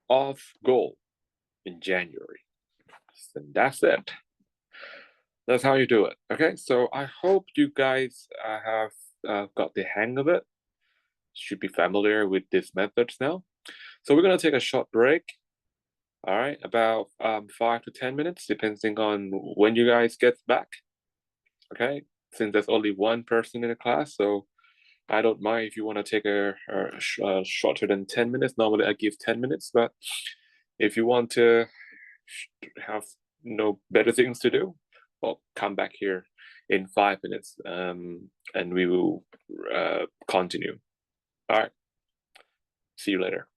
of gold in January. And that's it. That's how you do it. Okay, so I hope you guys have got the hang of it. Should be familiar with these methods now. So we're gonna take a short break. All right, about 5 to 10 minutes, depending on when you guys get back. Okay, since there's only one person in the class, so I don't mind if you want to take a shorter than 10 minutes. Normally, I give 10 minutes, but if you want to have better things to do, well, come back here in 5 minutes, and we will continue. All right, see you later.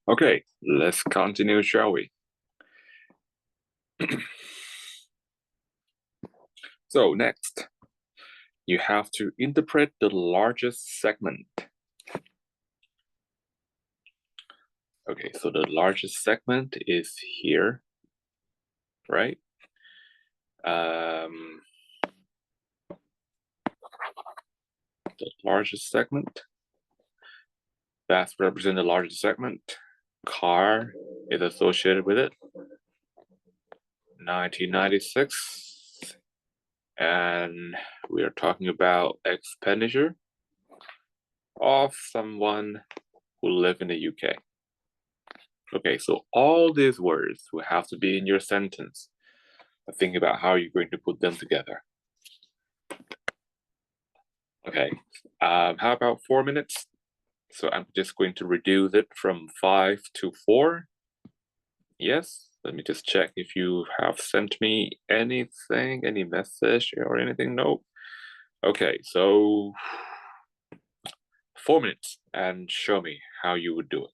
Okay, let's continue, shall we? So next, you have to interpret the largest segment. Okay, so the largest segment is here, right? The largest segment, that represents the largest segment. Car is associated with it. 1996. And we are talking about expenditure of someone who live in the UK. Okay, so all these words will have to be in your sentence. Think about how you're going to put them together. Okay, how about 4 minutes? So I'm just going to reduce it from 5 to 4. Yes, let me just check if you have sent me anything, any message or anything. No. Okay, so 4 minutes and show me how you would do it.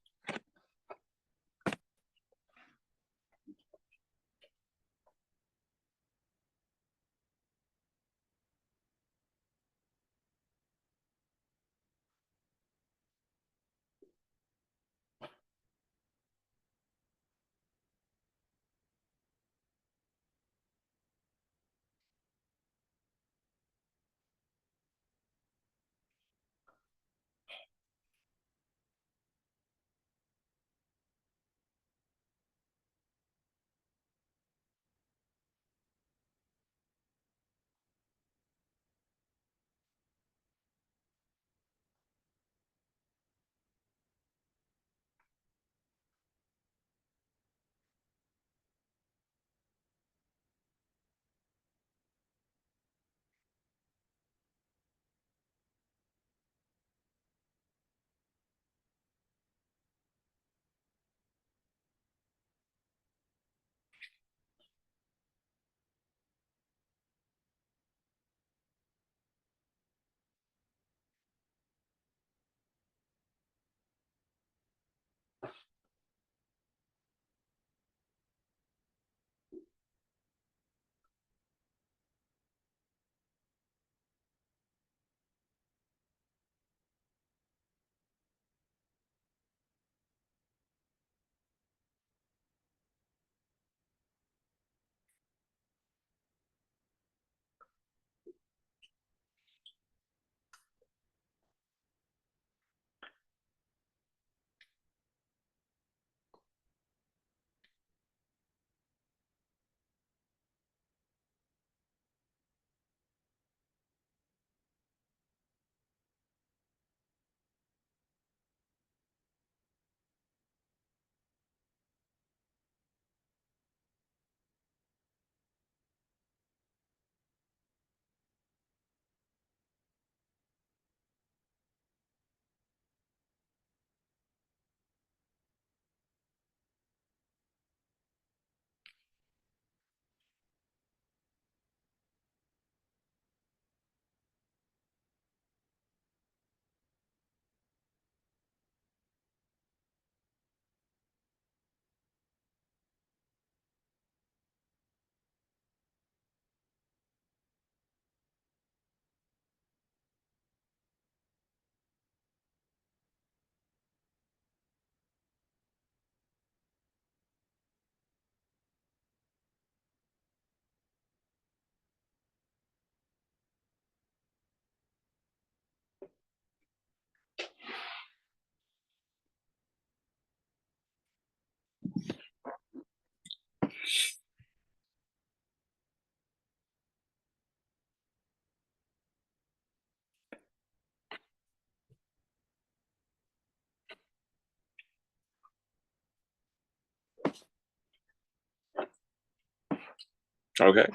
Okay.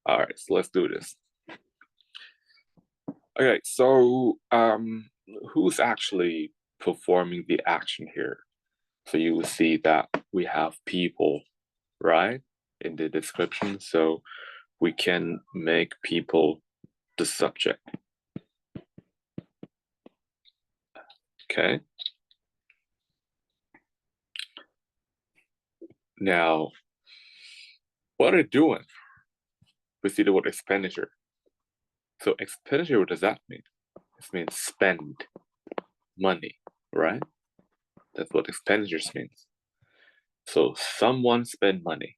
All right, so let's do this. Okay, so who's actually performing the action here? So you will see that we have people, right, in the description. So we can make people the subject. Okay. Now, what are they doing? We see the word expenditure. So expenditure, what does that mean? It means spend money, right? That's what expenditures means. So someone spent money.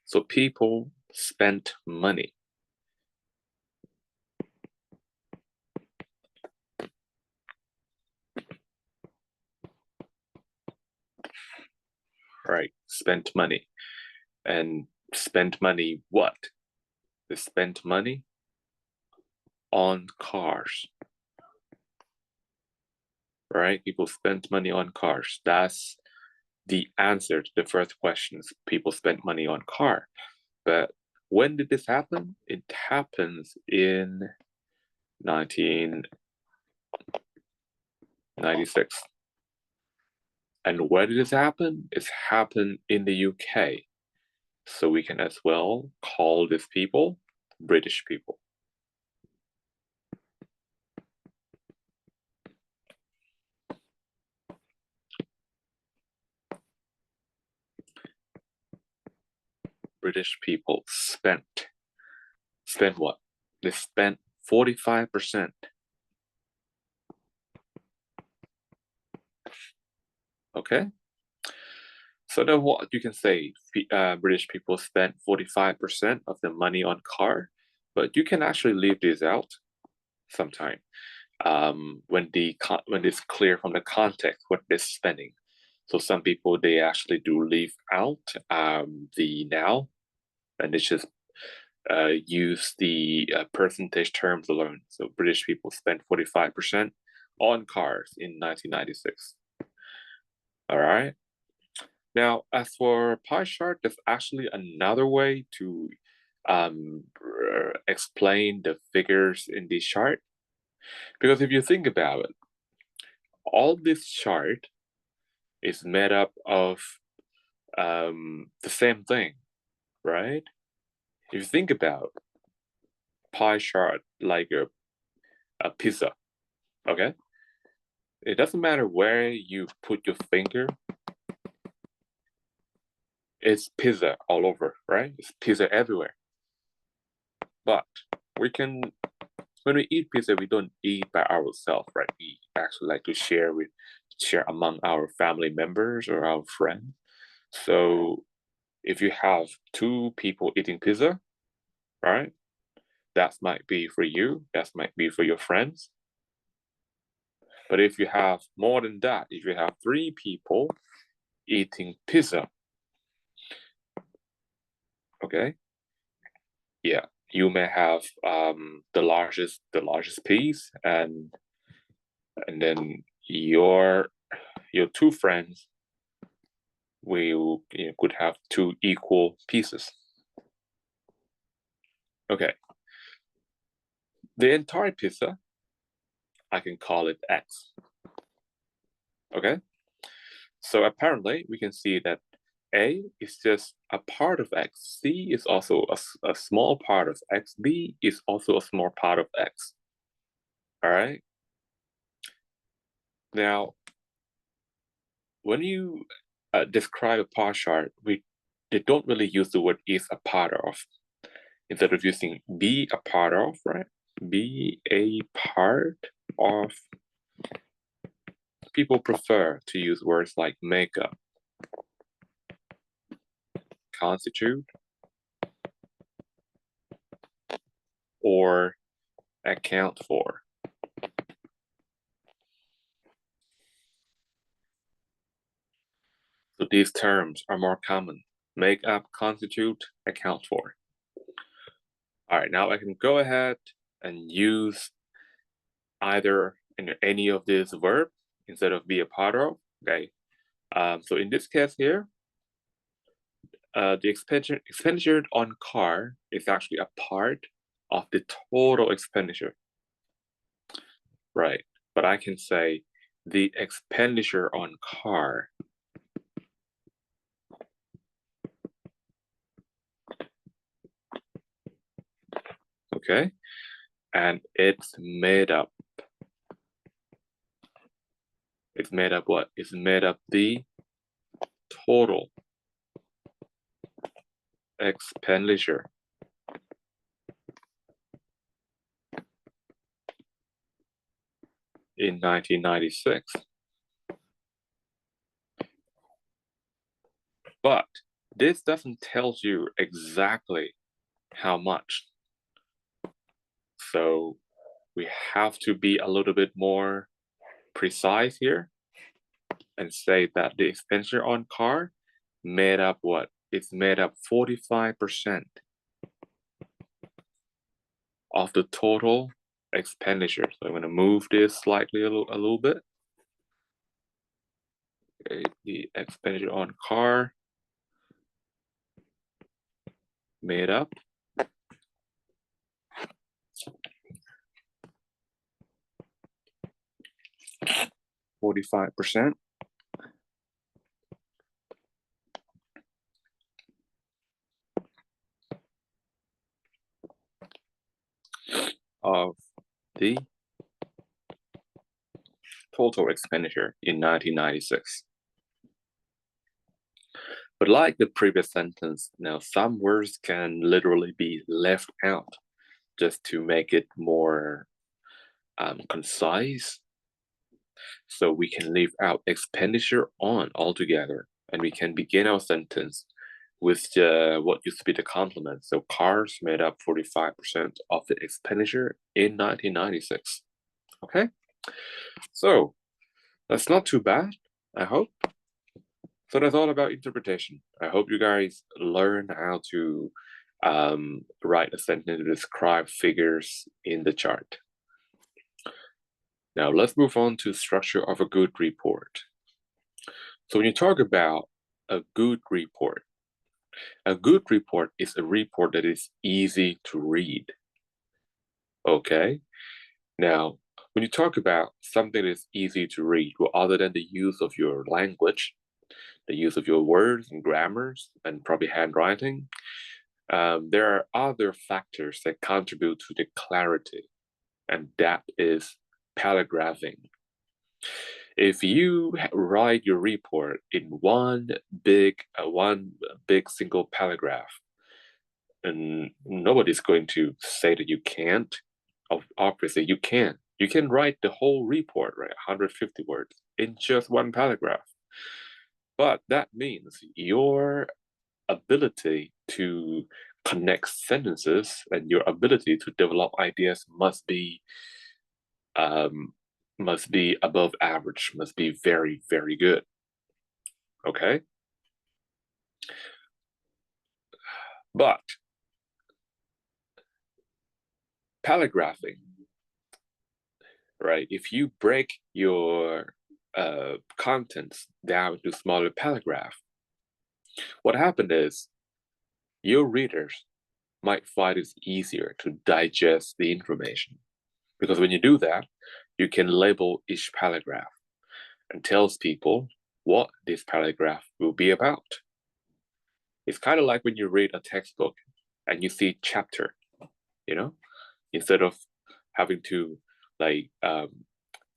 So people spent money. Right? Spent money. And spent money what? They spent money on cars. Right? People spent money on cars. That's the answer to the first question. People spent money on car. But when did this happen? It happens in 1996. And where did this happen? It's happened in the UK. So we can as well call these people British people. British people spent. Spent what? They spent 45%. Okay? So then what you can say, British people spent 45% of their money on car, but you can actually leave this out sometime when it's clear from the context what they're spending. So some people, they actually do leave out the now, and they just use the percentage terms alone. So British people spent 45% on cars in 1996. All right. Now, as for pie chart, there's actually another way to explain the figures in this chart. Because if you think about it, all this chart is made up of the same thing, right? If you think about pie chart like a pizza, okay? It doesn't matter where you put your finger, it's pizza all over, right? It's pizza everywhere. But we can, when we eat pizza, we don't eat by ourselves, right? We actually like to share among our family members or our friends. So if you have two people eating pizza, right? That might be for you, that might be for your friends. But if you have more than that, if you have three people eating pizza, okay, yeah, you may have the largest piece, and then your two friends will could have two equal pieces. Okay, the entire pizza, I can call it X. Okay, so apparently we can see that A is just a part of X. C is also a small part of X. B is also a small part of X. All right. Now, when you describe a pie chart, they don't really use the word is a part of. Instead of using be a part of, right? Be a part of. People prefer to use words like make up, constitute, or account for. So these terms are more common. Make up, constitute, account for. All right, now I can go ahead and use either in any of these verbs instead of be a part of. Okay. So in this case here, The expenditure on car is actually a part of the total expenditure, right? But I can say the expenditure on car. Okay, and it's made up. It's made up what? It's made up the total expenditure in 1996. But this doesn't tell you exactly how much. So we have to be a little bit more precise here and say that the expenditure on car made up what? It's made up 45% of the total expenditure. So I'm going to move this slightly a little bit. Okay, the expenditure on car made up 45% of the total expenditure in 1996. But like the previous sentence, now some words can literally be left out just to make it more concise. So we can leave out expenditure on altogether, and we can begin our sentence with what used to be the complement. So cars made up 45% of the expenditure in 1996. Okay, so that's not too bad, I hope. So that's all about interpretation. I hope you guys learn how to write a sentence to describe figures in the chart. Now let's move on to structure of a good report. So when you talk about a good report is a report that is easy to read. Okay? Now, when you talk about something that's easy to read, well, other than the use of your language, the use of your words and grammars, and probably handwriting, there are other factors that contribute to the clarity, and that is paragraphing. If you write your report in one big single paragraph, and nobody's going to say that you can't. Obviously, you can. You can write the whole report, right? 150 words in just one paragraph. But that means your ability to connect sentences and your ability to develop ideas must be above average, must be very, very good. Okay? But paragraphing, right? If you break your contents down to smaller paragraph, what happened is your readers might find it easier to digest the information. Because when you do that, you can label each paragraph and tells people what this paragraph will be about. It's kind of like when you read a textbook and you see chapter, you know, instead of having to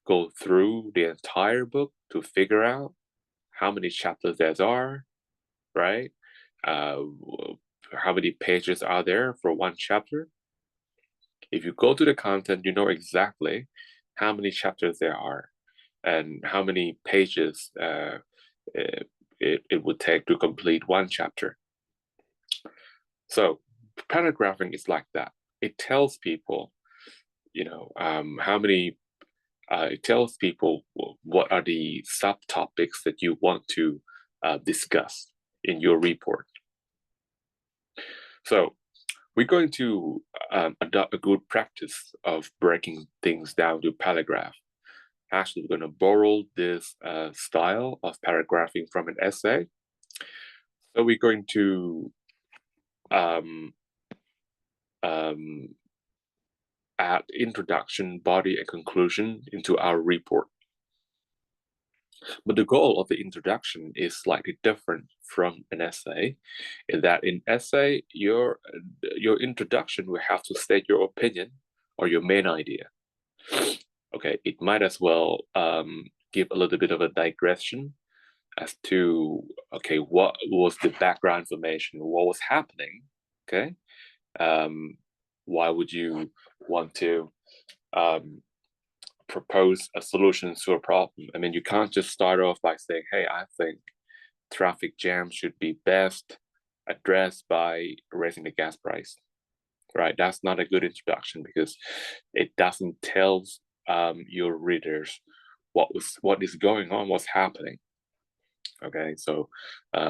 go through the entire book to figure out how many chapters there are, right? How many pages are there for one chapter? If you go to the content, you know exactly how many chapters there are and how many pages it would take to complete one chapter. So paragraphing is like that. It tells people, how many. It tells people what are the subtopics that you want to discuss in your report. So we're going to adopt a good practice of breaking things down to paragraph. Actually, we're going to borrow this style of paragraphing from an essay. So we're going to add introduction, body, and conclusion into our report. But the goal of the introduction is slightly different from an essay, in that in essay, your introduction will have to state your opinion or your main idea. Okay, it might as well give a little bit of a digression as to, okay, what was the background information, what was happening, okay? Why would you want to propose a solution to a problem? I mean, you can't just start off by saying, hey, I think traffic jam should be best addressed by raising the gas price, right? That's not a good introduction because it doesn't tell your readers what is going on, what's happening. Okay, so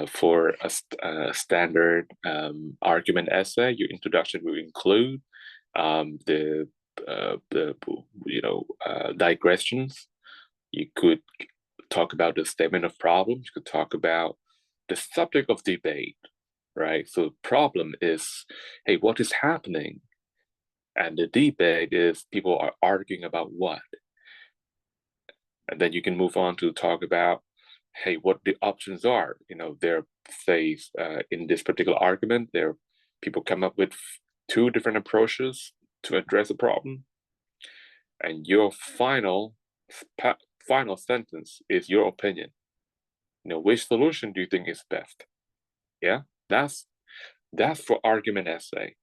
for a standard argument essay, your introduction will include the digressions. You could talk about the statement of problems. You could talk about the subject of debate, right? So the problem is, hey, what is happening? And the debate is people are arguing about what? And then you can move on to talk about, hey, what the options are. You know, there says in this particular argument, there people come up with two different approaches to address a problem. And your final sentence is your opinion. You know, which solution do you think is best? Yeah, that's for argument essay.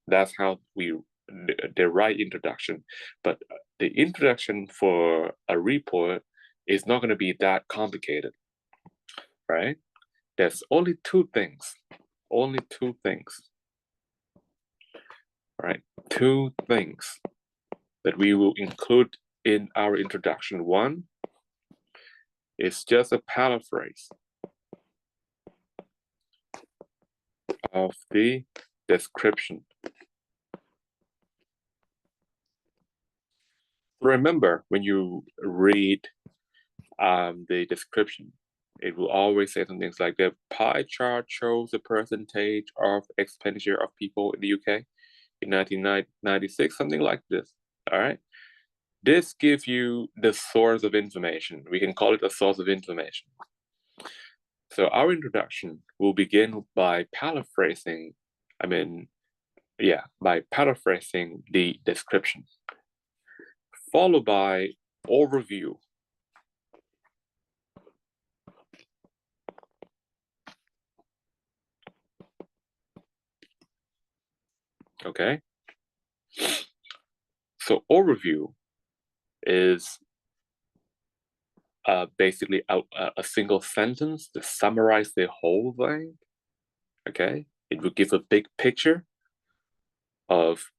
That's how the right introduction. But the introduction for a report is not going to be that complicated, right? There's only two things, right? Two things that we will include in our introduction. One is just a paraphrase of the description. Remember, when you read the description, it will always say some things like the pie chart shows the percentage of expenditure of people in the UK in 1996, something like this. All right. This gives you the source of information. We can call it a source of information. So our introduction will begin by paraphrasing, by paraphrasing the description, followed by overview. Okay. So overview is basically a single sentence to summarize the whole thing. Okay. It will give a big picture of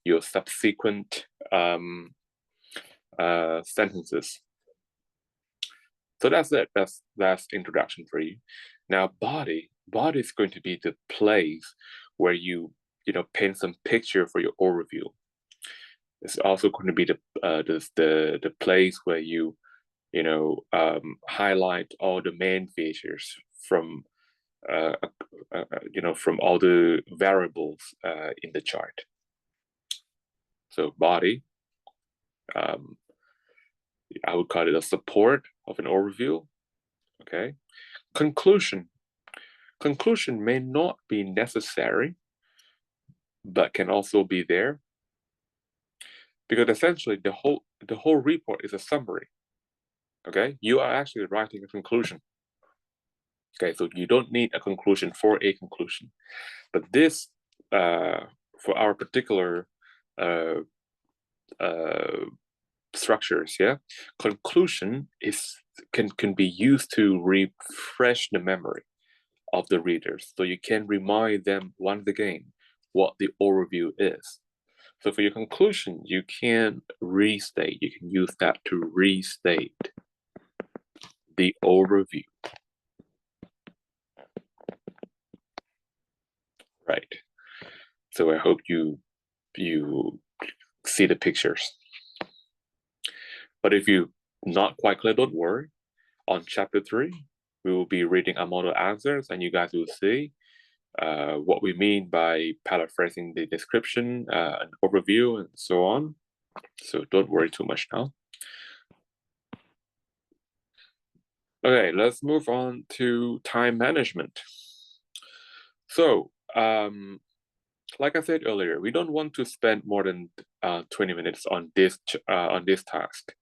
your subsequent sentences. So that's it. That's introduction for you. Now, body is going to be the place where you paint some picture for your overview. It's also going to be the place where you highlight all the main features from from all the variables in the chart. So body, I would call it a support of an overview. Okay. Conclusion may not be necessary, but can also be there, because essentially the whole report is a summary. Okay, you are actually writing a conclusion. Okay, so you don't need a conclusion for a conclusion, but this for our particular structures, yeah, conclusion can be used to refresh the memory of the readers, so you can remind them once again what the overview is. So for your conclusion, you can restate, you can use that to restate the overview. Right. So I hope you see the pictures. But if you're not quite clear, don't worry. On chapter 3, we will be reading a model answers, and you guys will see what we mean by paraphrasing the description, an overview, and so on. So don't worry too much now. Okay, let's move on to time management. So, like I said earlier, we don't want to spend more than 20 minutes on this task.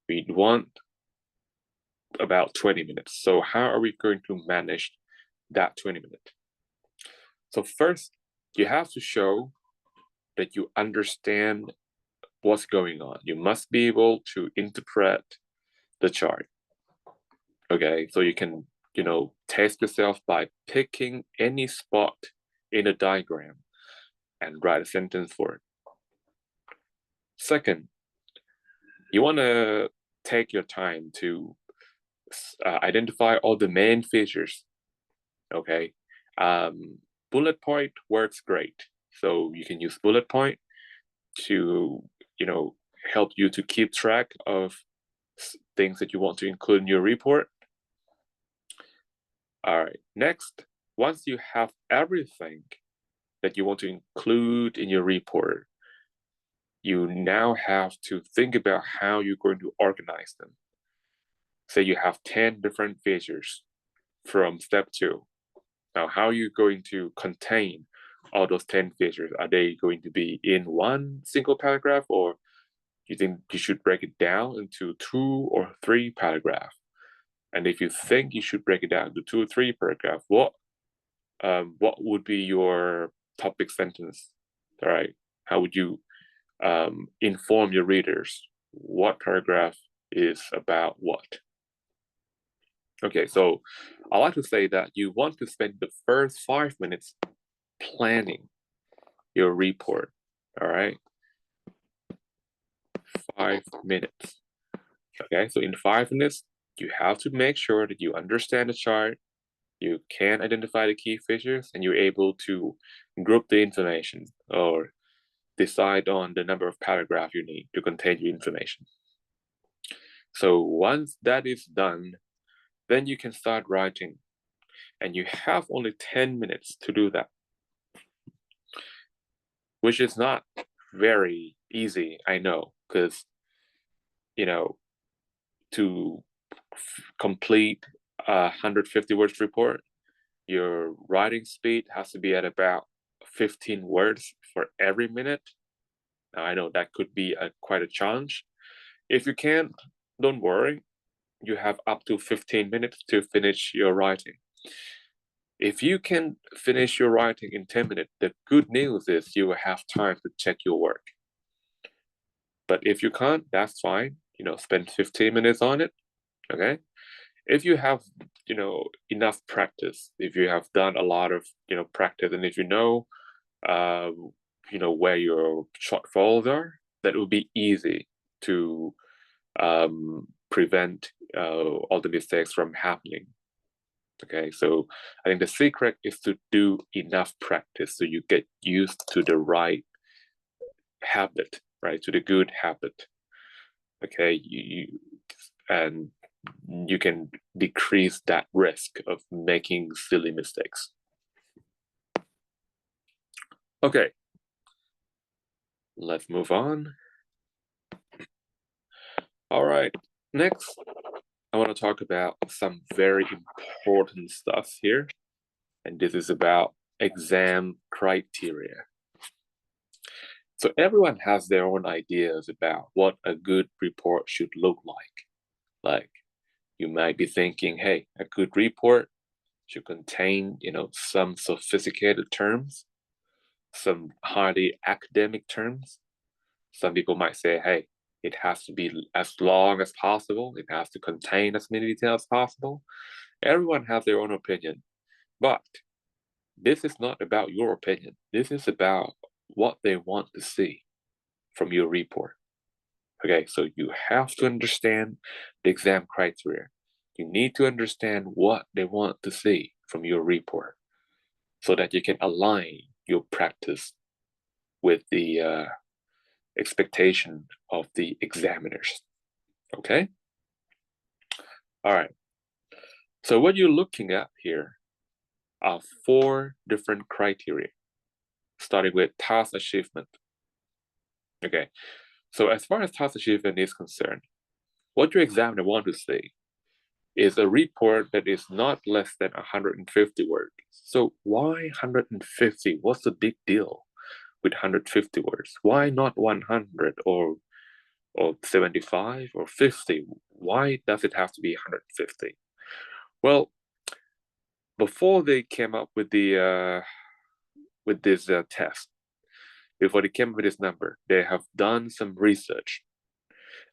We want about 20 minutes. So how are we going to manage that 20 minutes? So first, you have to show that you understand what's going on. You must be able to interpret the chart. Okay, so you can, test yourself by picking any spot in a diagram and write a sentence for it. Second, you want to take your time to identify all the main features. Okay, bullet point works great. So you can use bullet point to, help you to keep track of things that you want to include in your report. All right, next, once you have everything that you want to include in your report, you now have to think about how you're going to organize them. Say you have 10 different features from step 2. Now, how are you going to contain all those 10 features? Are they going to be in one single paragraph, or you think you should break it down into 2 or 3 paragraphs? And if you think you should break it down into 2 or 3 paragraphs, what would be your topic sentence? All right, how would you inform your readers what paragraph is about what? Okay, so I like to say that you want to spend the first 5 minutes planning your report. All right, 5 minutes. Okay, so in 5 minutes, you have to make sure that you understand the chart, you can identify the key features, and you're able to group the information or decide on the number of paragraphs you need to contain your information. So once that is done, then you can start writing, and you have only 10 minutes to do that, which is not very easy, I know, because, to complete a 150 words report, your writing speed has to be at about 15 words for every minute. Now, I know that could be quite a challenge. If you can't, don't worry. You have up to 15 minutes to finish your writing. If you can finish your writing in 10 minutes, the good news is you will have time to check your work. But if you can't, that's fine. Spend 15 minutes on it, okay? If you have, enough practice, if you have done a lot of, practice, and if where your shortfalls are, that will be easy to prevent all the mistakes from happening. Okay, so I think the secret is to do enough practice so you get used to the right habit, right? To the good habit. Okay, and you can decrease that risk of making silly mistakes. Okay, let's move on. All right, next, I want to talk about some very important stuff here, and this is about exam criteria. So everyone has their own ideas about what a good report should look like. Like, you might be thinking, hey, a good report should contain, some sophisticated terms, some highly academic terms. Some people might say, hey, it has to be as long as possible. It has to contain as many details as possible. Everyone has their own opinion. But this is not about your opinion. This is about what they want to see from your report. Okay, so you have to understand the exam criteria. You need to understand what they want to see from your report so that you can align your practice with the expectation of the examiners. Okay? All right. So what you're looking at here are 4 different criteria, starting with task achievement. Okay, so as far as task achievement is concerned, what your examiner wants to see is a report that is not less than 150 words. So why 150? What's the big deal with 150 words? Why not 100 or 75 or 50? Why does it have to be 150? Well, before they came up with this test, before they came up with this number, they have done some research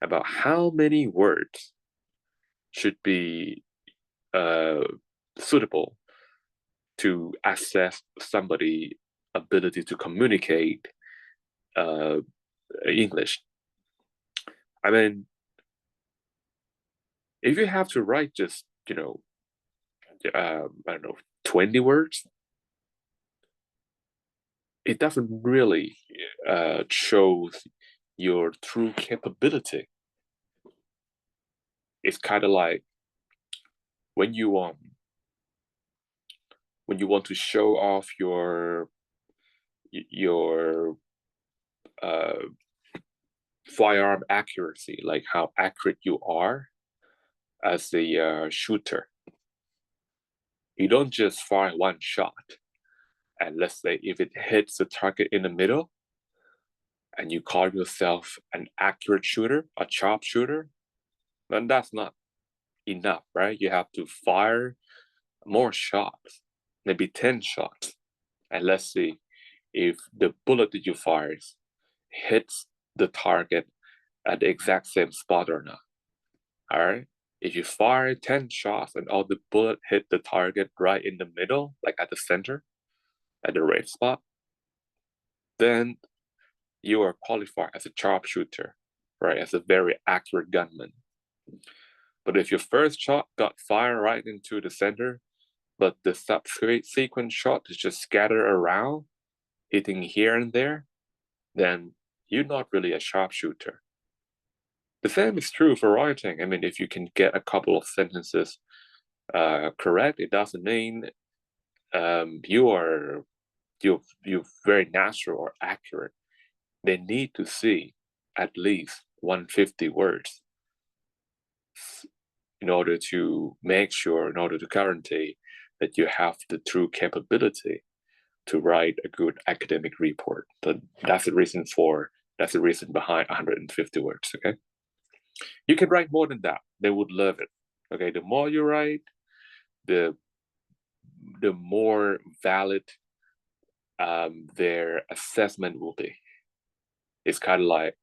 about how many words should be suitable to assess somebody's ability to communicate English. I mean, if you have to write just, I don't know, 20 words, it doesn't really shows your true capability. It's kind of like when you want to show off your uh, firearm accuracy, like how accurate you are as a shooter. You don't just fire one shot, and let's say if it hits the target in the middle, and you call yourself an accurate shooter, a sharpshooter, then that's not enough, right? You have to fire more shots, maybe 10 shots. And let's see if the bullet that you fire hits the target at the exact same spot or not. All right. If you fire 10 shots and all the bullet hit the target right in the middle, like at the center, at the red spot, then you are qualified as a sharpshooter, right? As a very accurate gunman. But if your first shot got fired right into the center, but the subsequent shot is just scattered around, hitting here and there, then you're not really a sharpshooter. The same is true for writing. I mean, if you can get a couple of sentences correct, it doesn't mean you're very natural or accurate. They need to see at least 150 words in order to make sure, in order to guarantee that you have the true capability to write a good academic report. That's the reason behind 150 words, okay? You can write more than that. They would love it. Okay, the more you write, the more valid their assessment will be. It's kind of like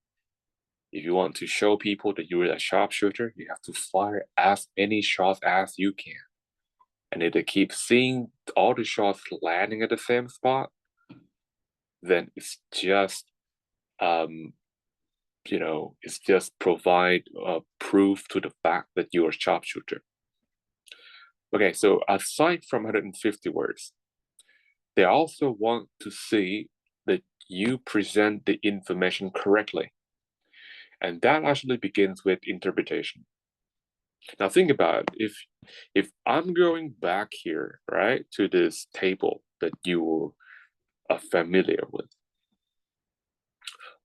if you want to show people that you're a sharpshooter, you have to fire as many shots as you can. And if they keep seeing all the shots landing at the same spot, then it's just it's just provide proof to the fact that you're a sharpshooter. Okay, so aside from 150 words, they also want to see that you present the information correctly. And that actually begins with interpretation. Now think about it. If I'm going back here, right, to this table that you are familiar with,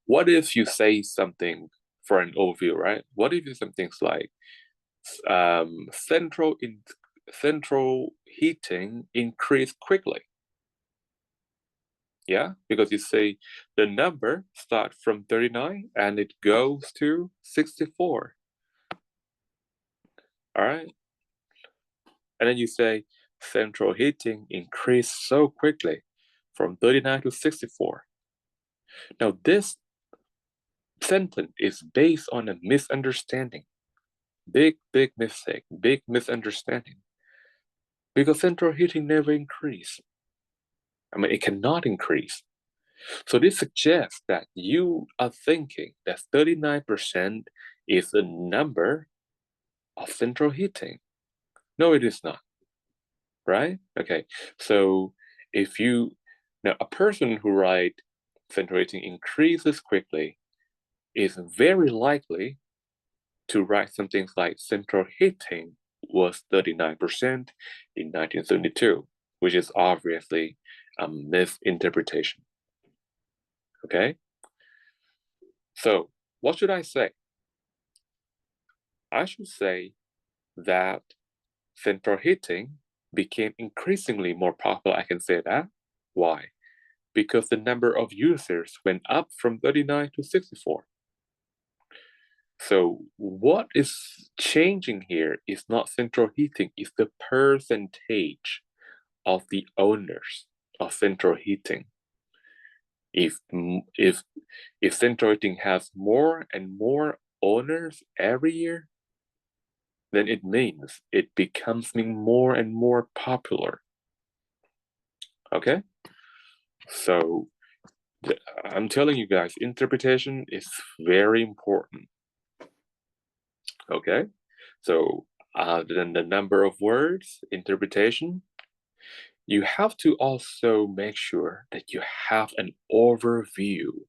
what if you say something for an overview, right? What if you say things like central heating increased quickly? Yeah, because you say the number starts from 39 and it goes to 64. All right. And then you say central heating increased so quickly from 39 to 64. Now, this sentence is based on a misunderstanding. Big mistake, big misunderstanding. Because central heating never increased. I mean, it cannot increase. So this suggests that you are thinking that 39% is the number of central heating. No, it is not. Right? Okay. So now a person who writes central heating increases quickly is very likely to write something like central heating was 39% in 1972, which is obviously a misinterpretation. Okay? So, what should I say? I should say that central heating became increasingly more popular. I can say that. Why? Because the number of users went up from 39 to 64. So what is changing here is not central heating, it's the percentage of the owners of central heating. If central heating has more and more owners every year, then it means it becomes more and more popular. Okay? So I'm telling you guys, interpretation is very important. Okay? So other than the number of words, interpretation, you have to also make sure that you have an overview.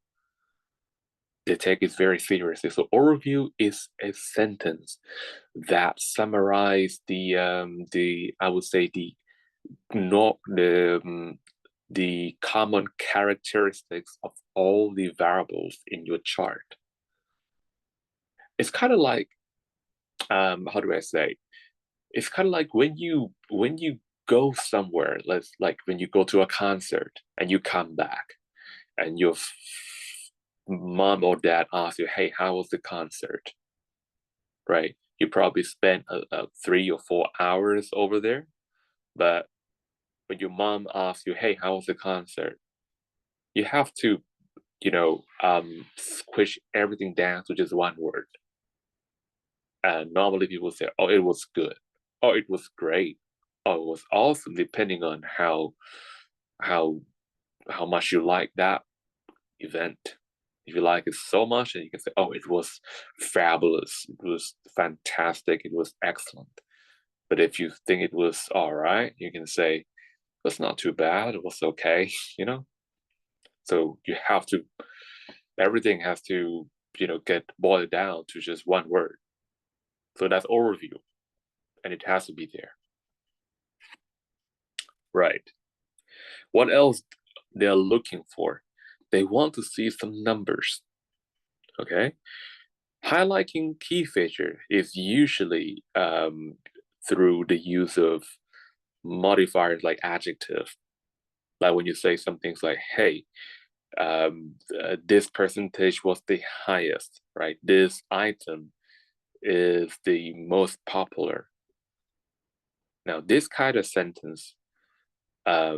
They take it very seriously. So overview is a sentence that summarize the I would say the common characteristics of all the variables in your chart. It's kind of like how do I say? It's kind of like when you go somewhere, like when you go to a concert and you come back and your mom or dad asks you, hey, how was the concert? Right? You probably spent 3 or 4 hours over there, but when your mom asks you, hey, how was the concert? You have to, squish everything down to just one word. And normally people say, oh, it was good. Oh, it was great. Oh, it was awesome, depending on how much you like that event. If you like it so much, and you can say, oh, it was fabulous, it was fantastic, it was excellent. But if you think it was all right, you can say, it's not too bad, it was okay, you know? So you have to, everything has to, get boiled down to just one word. So that's overview, and it has to be there. Right. What else they're looking for? They want to see some numbers. Okay. Highlighting key feature is usually through the use of modifiers like adjective. Like when you say some things like, hey, this percentage was the highest, right? This item is the most popular. Now, this kind of sentence are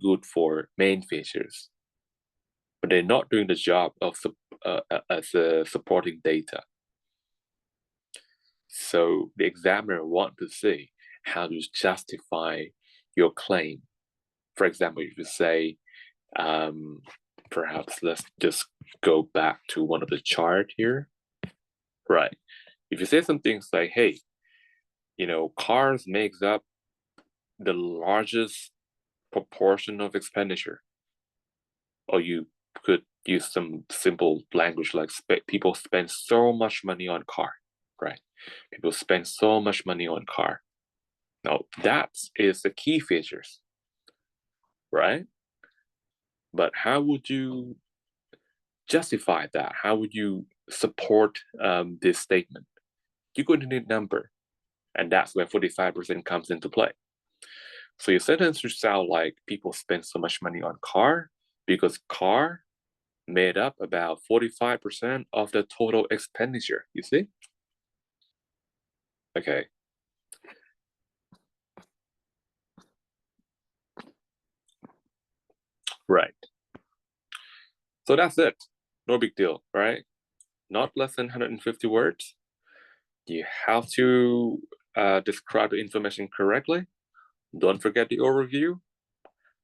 good for main features, but they're not doing the job of as supporting data. So the examiner want to see how to justify your claim. For example, if you say, perhaps let's just go back to one of the chart here. Right. If you say some things like, hey, cars makes up the largest proportion of expenditure, or you could use some simple language like people spend so much money on car, right? People spend so much money on car. Now that is the key features, right? But how would you justify that? How would you support this statement? You're going to need number, and that's where 45% comes into play. So your sentence should sound like people spend so much money on car because car made up about 45% of the total expenditure, you see? Okay. Right. So that's it. No big deal, right? Not less than 150 words. You have to describe the information correctly. Don't forget the overview.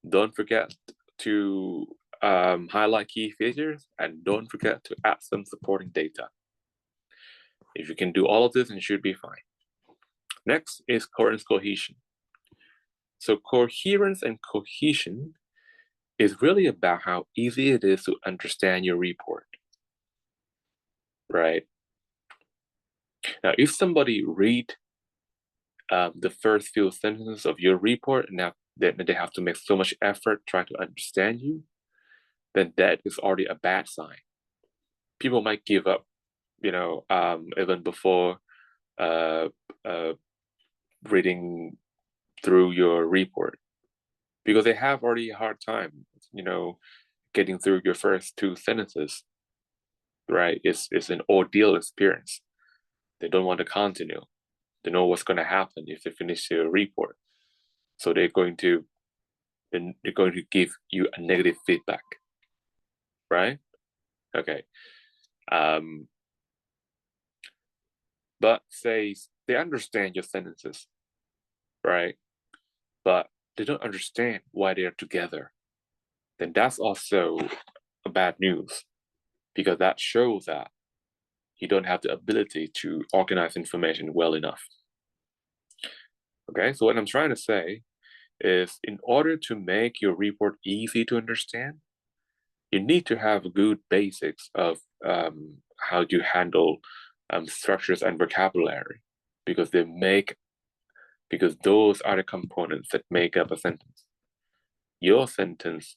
Don't forget to highlight key features, and don't forget to add some supporting data. If you can do all of this, it should be fine. Next is coherence cohesion. So coherence and cohesion is really about how easy it is to understand your report, right? Now, if somebody read the first few sentences of your report, and now they have to make so much effort trying to understand you, then that is already a bad sign. People might give up, even before uh, uh, reading through your report, because they have already a hard time, getting through your first two sentences, right? It's an ordeal experience. They don't want to continue. They know what's going to happen if they finish your report. So they're going to give you a negative feedback, right? Okay. But say they understand your sentences, right? But they don't understand why they're together. Then that's also a bad news, because that shows that you don't have the ability to organize information well enough. Okay, so what I'm trying to say is, in order to make your report easy to understand, you need to have good basics of how you handle structures and vocabulary, because those are the components that make up a sentence. Your sentence,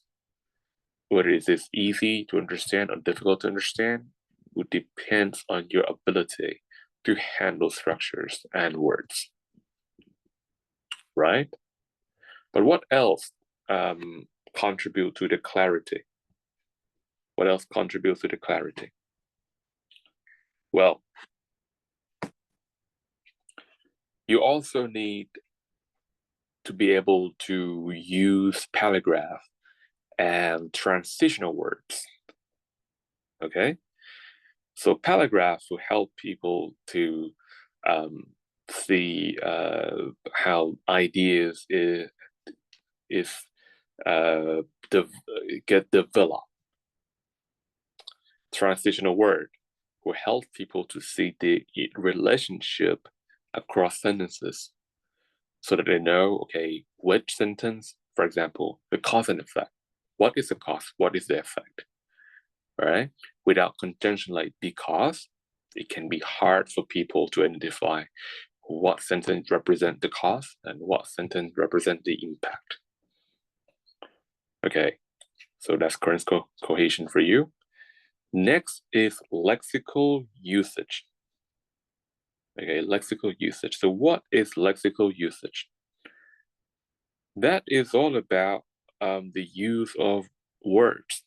whether it is easy to understand or difficult to understand, would depend on your ability to handle structures and words, right? But what else contribute to the clarity? What else contributes to the clarity? Well, you also need to be able to use paragraph and transitional words. Okay? So paragraphs will help people to see how ideas uh, get developed. Transitional word will help people to see the relationship across sentences, so that they know, okay, which sentence, for example, the cause and effect. What is the cause? What is the effect? Right? Without conjunction like because, it can be hard for people to identify what sentence represent the cause and what sentence represent the impact. Okay, so that's current cohesion for you. Next is lexical usage. Okay, lexical usage. So what is lexical usage? That is all about the use of words.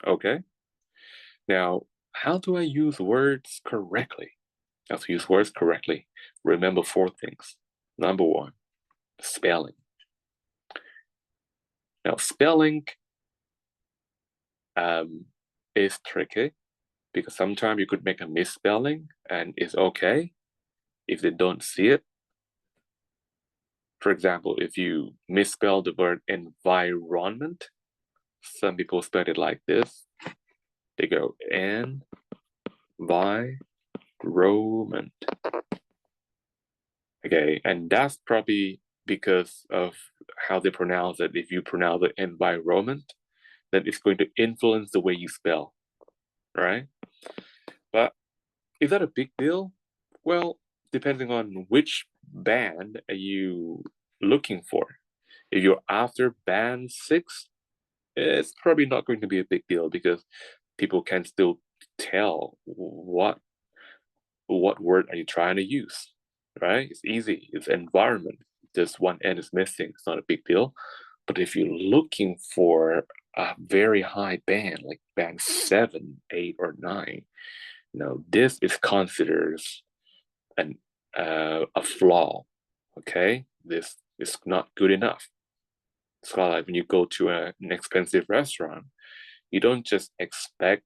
Okay. Now, how do I use words correctly? How to use words correctly? Remember 4 things. Number 1, spelling. Now, spelling is tricky, because sometimes you could make a misspelling and it's okay if they don't see it. For example, if you misspell the word environment, some people spell it like this. They go environment. Okay, and that's probably because of how they pronounce it. If you pronounce it environment, then it's going to influence the way you spell, right? But is that a big deal? Well, depending on which band are you looking for. If you're after band 6, it's probably not going to be a big deal, because people can still tell what word are you trying to use, right? It's easy. It's environment. Just one end is missing. It's not a big deal. But if you're looking for a very high band, like band 7, 8, or 9, this is considered a flaw. Okay, this is not good enough. It's kind of like when you go to an expensive restaurant, you don't just expect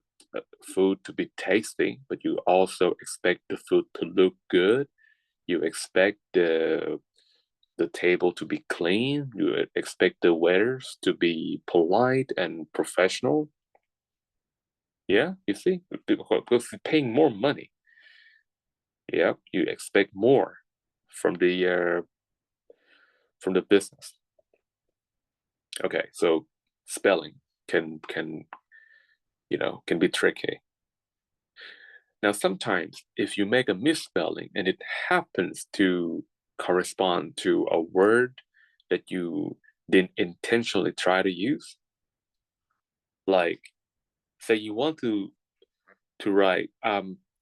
food to be tasty, but you also expect the food to look good. You expect the table to be clean. You expect the waiters to be polite and professional. Yeah, you see, because you're paying more money. Yeah, you expect more from the business. Okay, so spelling can be tricky. Now, sometimes if you make a misspelling and it happens to correspond to a word that you didn't intentionally try to use, like say you want to write,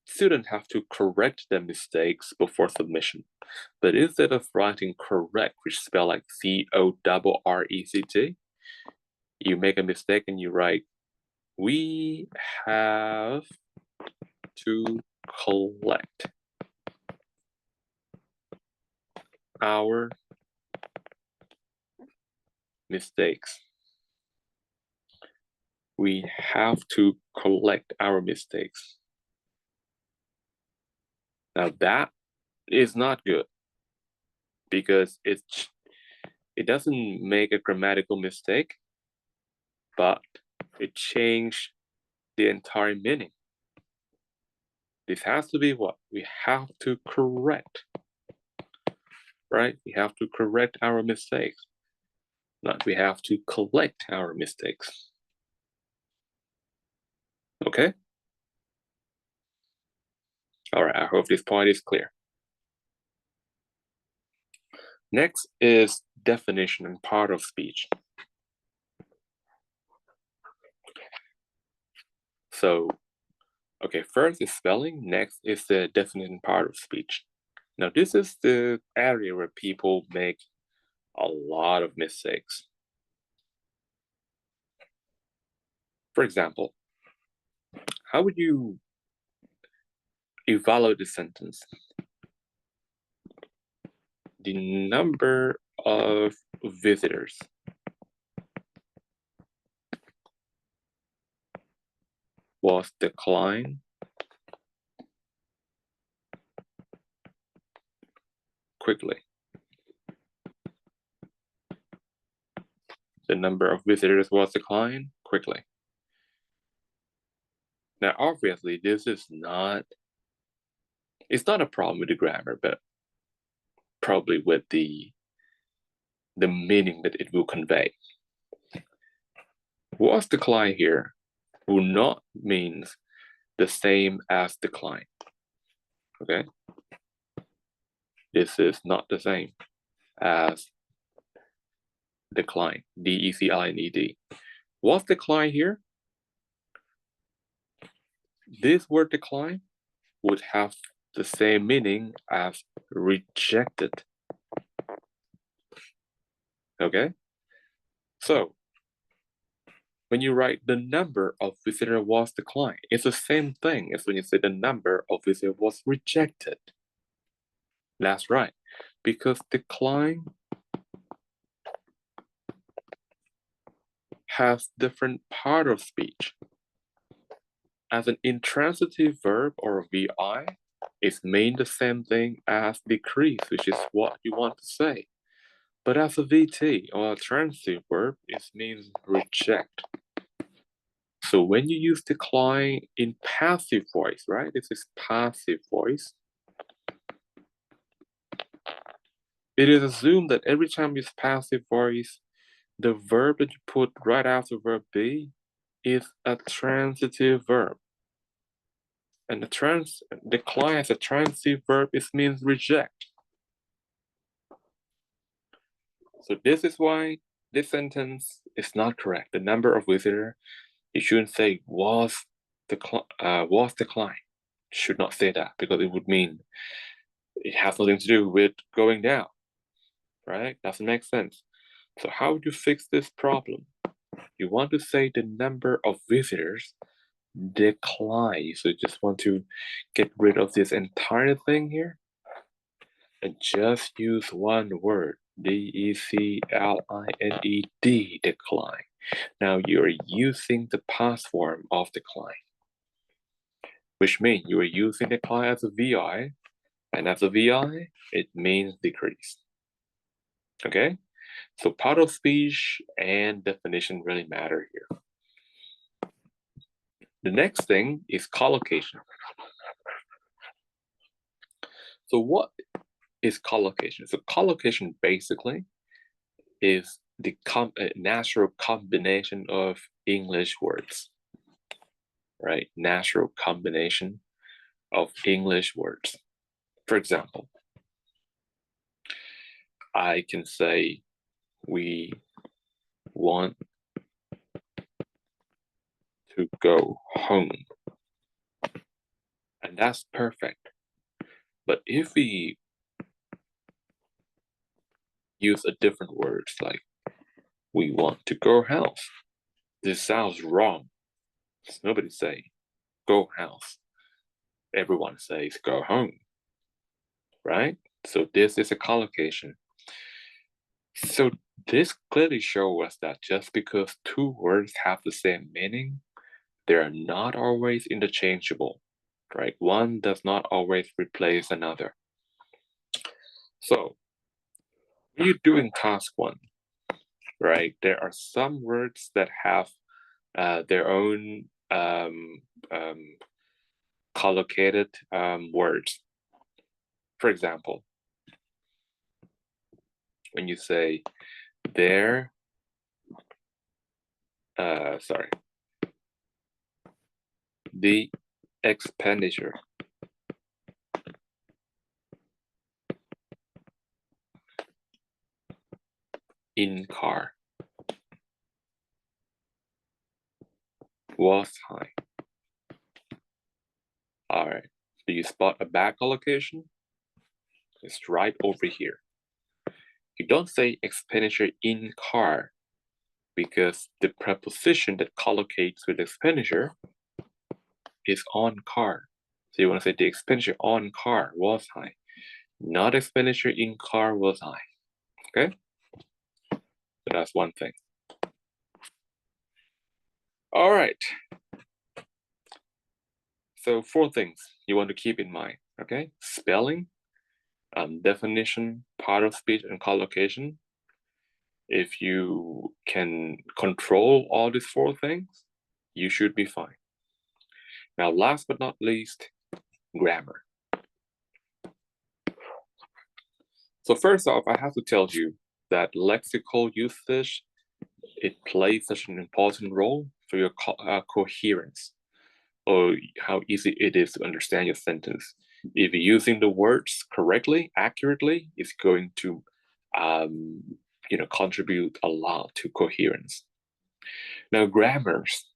students have to correct their mistakes before submission. But instead of writing correct, which spell like CORRECT, you make a mistake and you write, we have to collect our mistakes. We have to collect our mistakes. Now that is not good because it doesn't make a grammatical mistake, but it changed the entire meaning. This has to be what? We have to correct, right? We have to correct our mistakes. Not we have to collect our mistakes. Okay? All right, I hope this point is clear. Next is definition and part of speech. So, okay, first is spelling, next is the definition part of speech. Now, this is the area where people make a lot of mistakes. For example, how would you evaluate the sentence? The number of visitors was declined quickly. The number of visitors was declined quickly. Now, obviously, this is not, it's not a problem with the grammar, but probably with the meaning that it will convey. Was decline here will not means the same as decline. Okay? This is not the same as decline, D-E-C-L-I-N-E-D. Was decline here? This word decline would have the same meaning as rejected. Okay? So, when you write the number of visitor was declined, it's the same thing as when you say the number of visitor was rejected. That's right, because decline has different part of speech. As an intransitive verb or VI, it means the same thing as decrease, which is what you want to say. But as a VT or a transitive verb, it means reject. So when you use decline in passive voice, right? This is passive voice. It is assumed that every time you use passive voice, the verb that you put right after verb be is a transitive verb. And decline as a transitive verb, it means reject. So this is why this sentence is not correct. The number of visitors, you shouldn't say was declined. Should not say that because it would mean it has nothing to do with going down, right? Doesn't make sense. So how would you fix this problem? You want to say the number of visitors decline. So you just want to get rid of this entire thing here and just use one word, D-E-C-L-I-N-E-D, decline. Now you're using the past form of decline, which means you are using decline as a VI, and as a VI, it means decrease. Okay? So part of speech and definition really matter here. The next thing is collocation. So what is collocation? So collocation basically is the natural combination of English words, right? Natural combination of English words. For example, I can say we want to go home. And that's perfect. But if we use a different words like we want to go house, this sounds wrong. Nobody say go house. Everyone says go home, right? So this is a collocation. So this clearly shows us that just because two words have the same meaning, they are not always interchangeable, right? One does not always replace another. So when you're doing task one, right, there are some words that have their own collocated words. For example, when you say there, the expenditure in car was high. All right, do you spot a bad collocation? It's right over here. You don't say expenditure in car because the preposition that collocates with expenditure is on car. So you want to say the expenditure on car was high, not expenditure in car was high. Okay? So that's one thing. All right. So 4 things you want to keep in mind, okay? Spelling, definition, part of speech, and collocation. If you can control all these 4 things, you should be fine. Now, last but not least, grammar. So first off, I have to tell you that lexical usage, it plays such an important role for your coherence, or how easy it is to understand your sentence. If you're using the words correctly, accurately, it's going to contribute a lot to coherence. Now, grammars,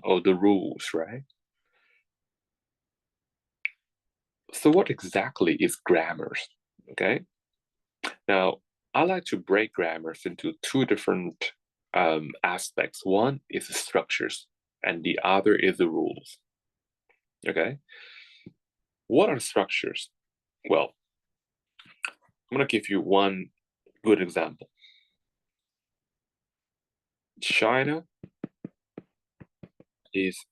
or the rules, right? So what exactly is grammars, okay? Now, I like to break grammars into 2 different aspects. One is the structures, and the other is the rules, okay? What are structures? Well, I'm gonna give you one good example. China is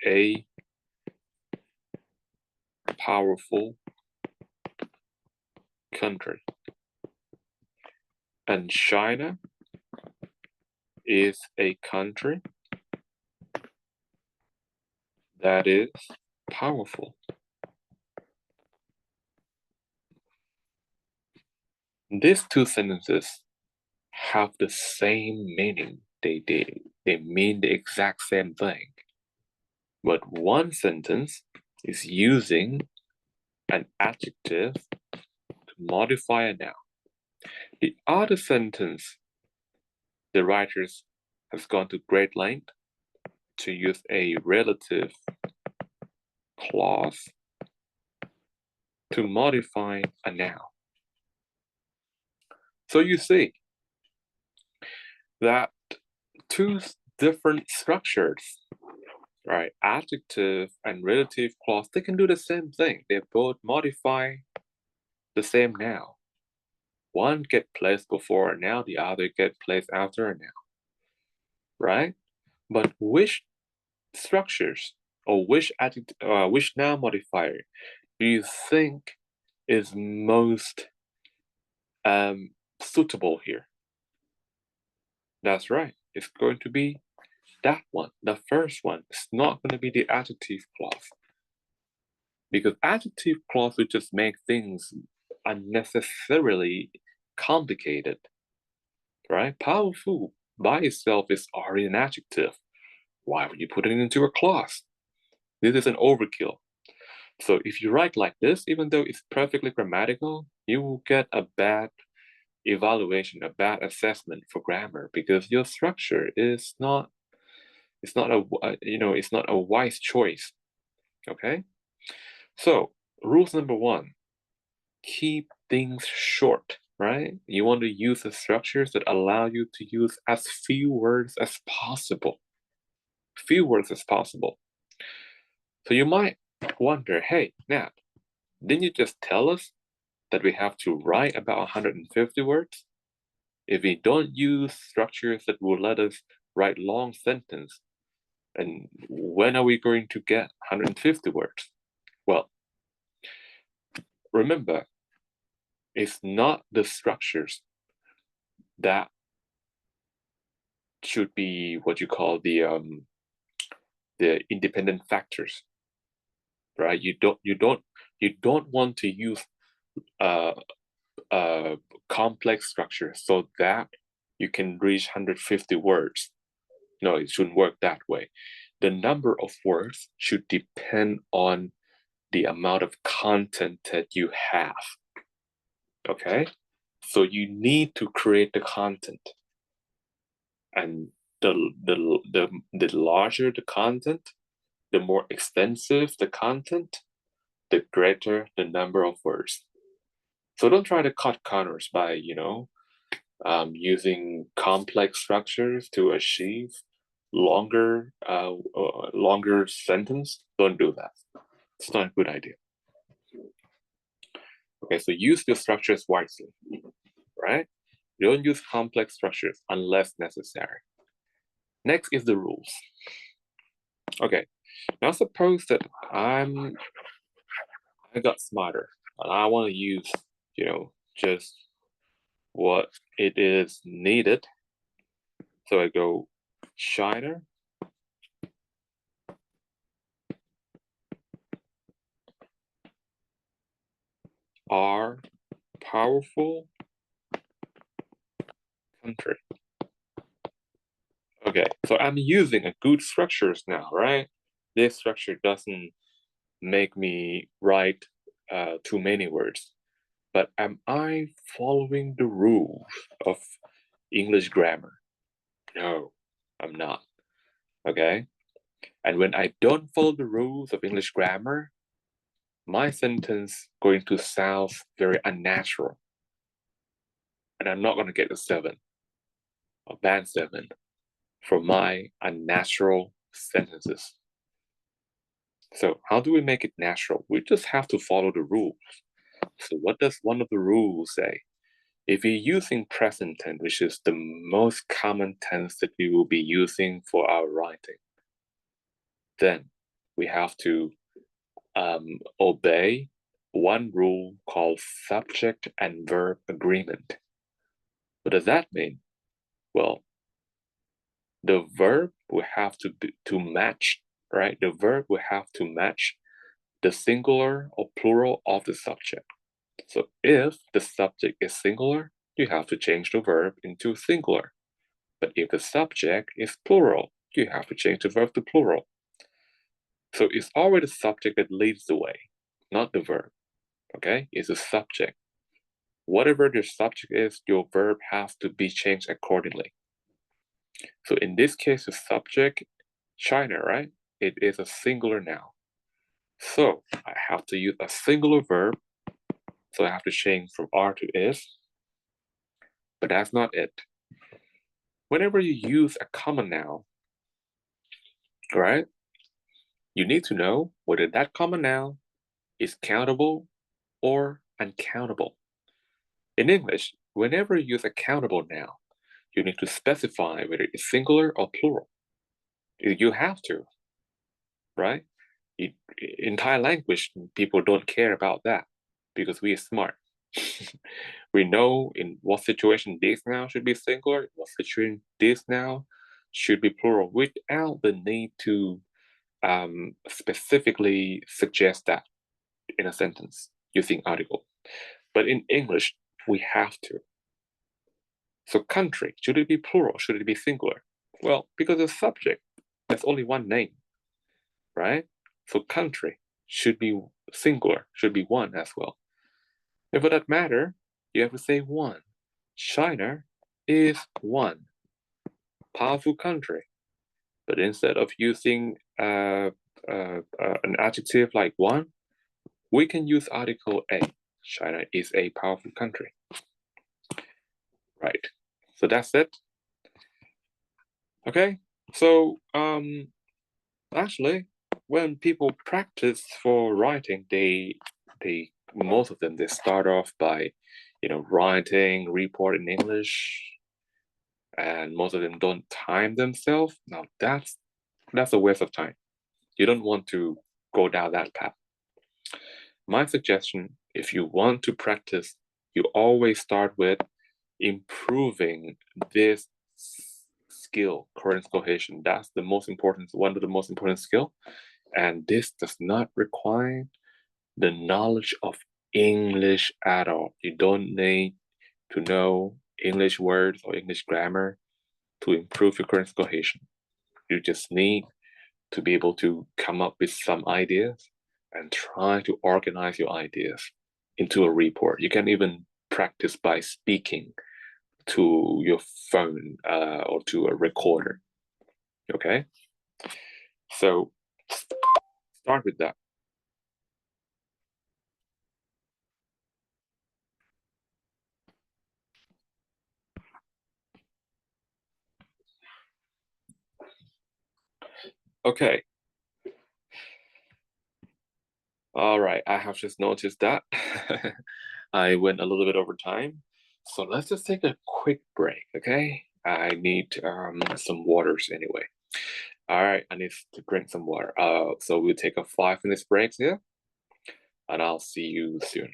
a powerful country. And China is a country that is powerful. These 2 sentences have the same meaning. They mean the exact same thing. But one sentence is using an adjective to modify a noun. The other sentence, the writers have gone to great length to use a relative clause to modify a noun. So you see that 2 different structures, right? Adjective and relative clause, they can do the same thing. They both modify the same noun. One get placed before a noun, the other get placed after a noun, right? But which structures or which noun modifier do you think is most suitable here? That's right. It's going to be that one, the first one. It's not going to be the adjective clause. Because adjective clause would just make things unnecessarily complicated, right? Powerful by itself is already an adjective. Why would you put it into a clause? This is an overkill. So if you write like this, even though it's perfectly grammatical, you will get a bad evaluation, a bad assessment for grammar because your structure is not, it's not a, it's not a wise choice. Okay. So rules number one, keep things short, right? You want to use the structures that allow you to use as few words as possible. Few words as possible. So you might wonder, hey, Nat, didn't you just tell us that we have to write about 150 words? If we don't use structures that will let us write long sentence, and when are we going to get 150 words? Well, remember, it's not the structures that should be what you call the independent factors, right? You don't want to use uh complex structure so that you can reach 150 words. No, it shouldn't work that way. The number of words should depend on the amount of content that you have. Okay? So you need to create the content. And the larger the content, the more extensive the content, the greater the number of words. So don't try to cut corners by, using complex structures to achieve longer sentence. Don't do that. It's not a good idea. Okay, so use your structures wisely, right? Don't use complex structures unless necessary. Next is the rules. Okay, now suppose that I got smarter and I want to use, just what it is needed. So I go China, are powerful country. Okay, so I'm using a good structures now, right? This structure doesn't make me write too many words. But am I following the rules of English grammar? No, I'm not. Okay? And when I don't follow the rules of English grammar, my sentence going to sound very unnatural. And I'm not going to get a 7, a band 7, for my unnatural sentences. So how do we make it natural? We just have to follow the rules. So what does one of the rules say? If you're using present tense, which is the most common tense that we will be using for our writing, then we have to obey one rule called subject and verb agreement. What does that mean? Well, the verb will have to match, right? The verb will have to match the singular or plural of the subject. So if the subject is singular, you have to change the verb into singular. But if the subject is plural, you have to change the verb to plural. So it's always the subject that leads the way, not the verb. Okay? It's the subject. Whatever the subject is, your verb has to be changed accordingly. So in this case, the subject, China, right? It is a singular noun. So I have to use a singular verb. So I have to change from are to is. But that's not it. Whenever you use a common noun, right? You need to know whether that common noun is countable or uncountable. In English, whenever you use a countable noun, you need to specify whether it's singular or plural. You have to, right? In Thai language, people don't care about that because we are smart. We know in what situation this noun should be singular, in what situation this noun should be plural, without the need to specifically suggest that in a sentence using article. But in English, we have to. So country, should it be plural? Should it be singular? Well, because the subject, there's only one name, right? So country should be Singular should be one as well. And for that matter, you have to say one. China is one powerful country. But instead of using an adjective like one, we can use article A. China is a powerful country. Right. So that's it. Okay. So actually, when people practice for writing, they most of them they start off by, writing report in English, and most of them don't time themselves. Now that's a waste of time. You don't want to go down that path. My suggestion, if you want to practice, you always start with improving this skill, current cohesion. That's the most important, one of the most important skill. And this does not require the knowledge of English at all. You don't need to know English words or English grammar to improve your current cohesion. You just need to be able to come up with some ideas and try to organize your ideas into a report. You can even practice by speaking to your phone or to a recorder. Okay, so start with that. Okay, all right. I have just noticed that I went a little bit over time, so let's just take a quick break. Okay, I need some waters anyway. All right, I need to drink some water. So we'll take a 5 minutes break here, and I'll see you soon.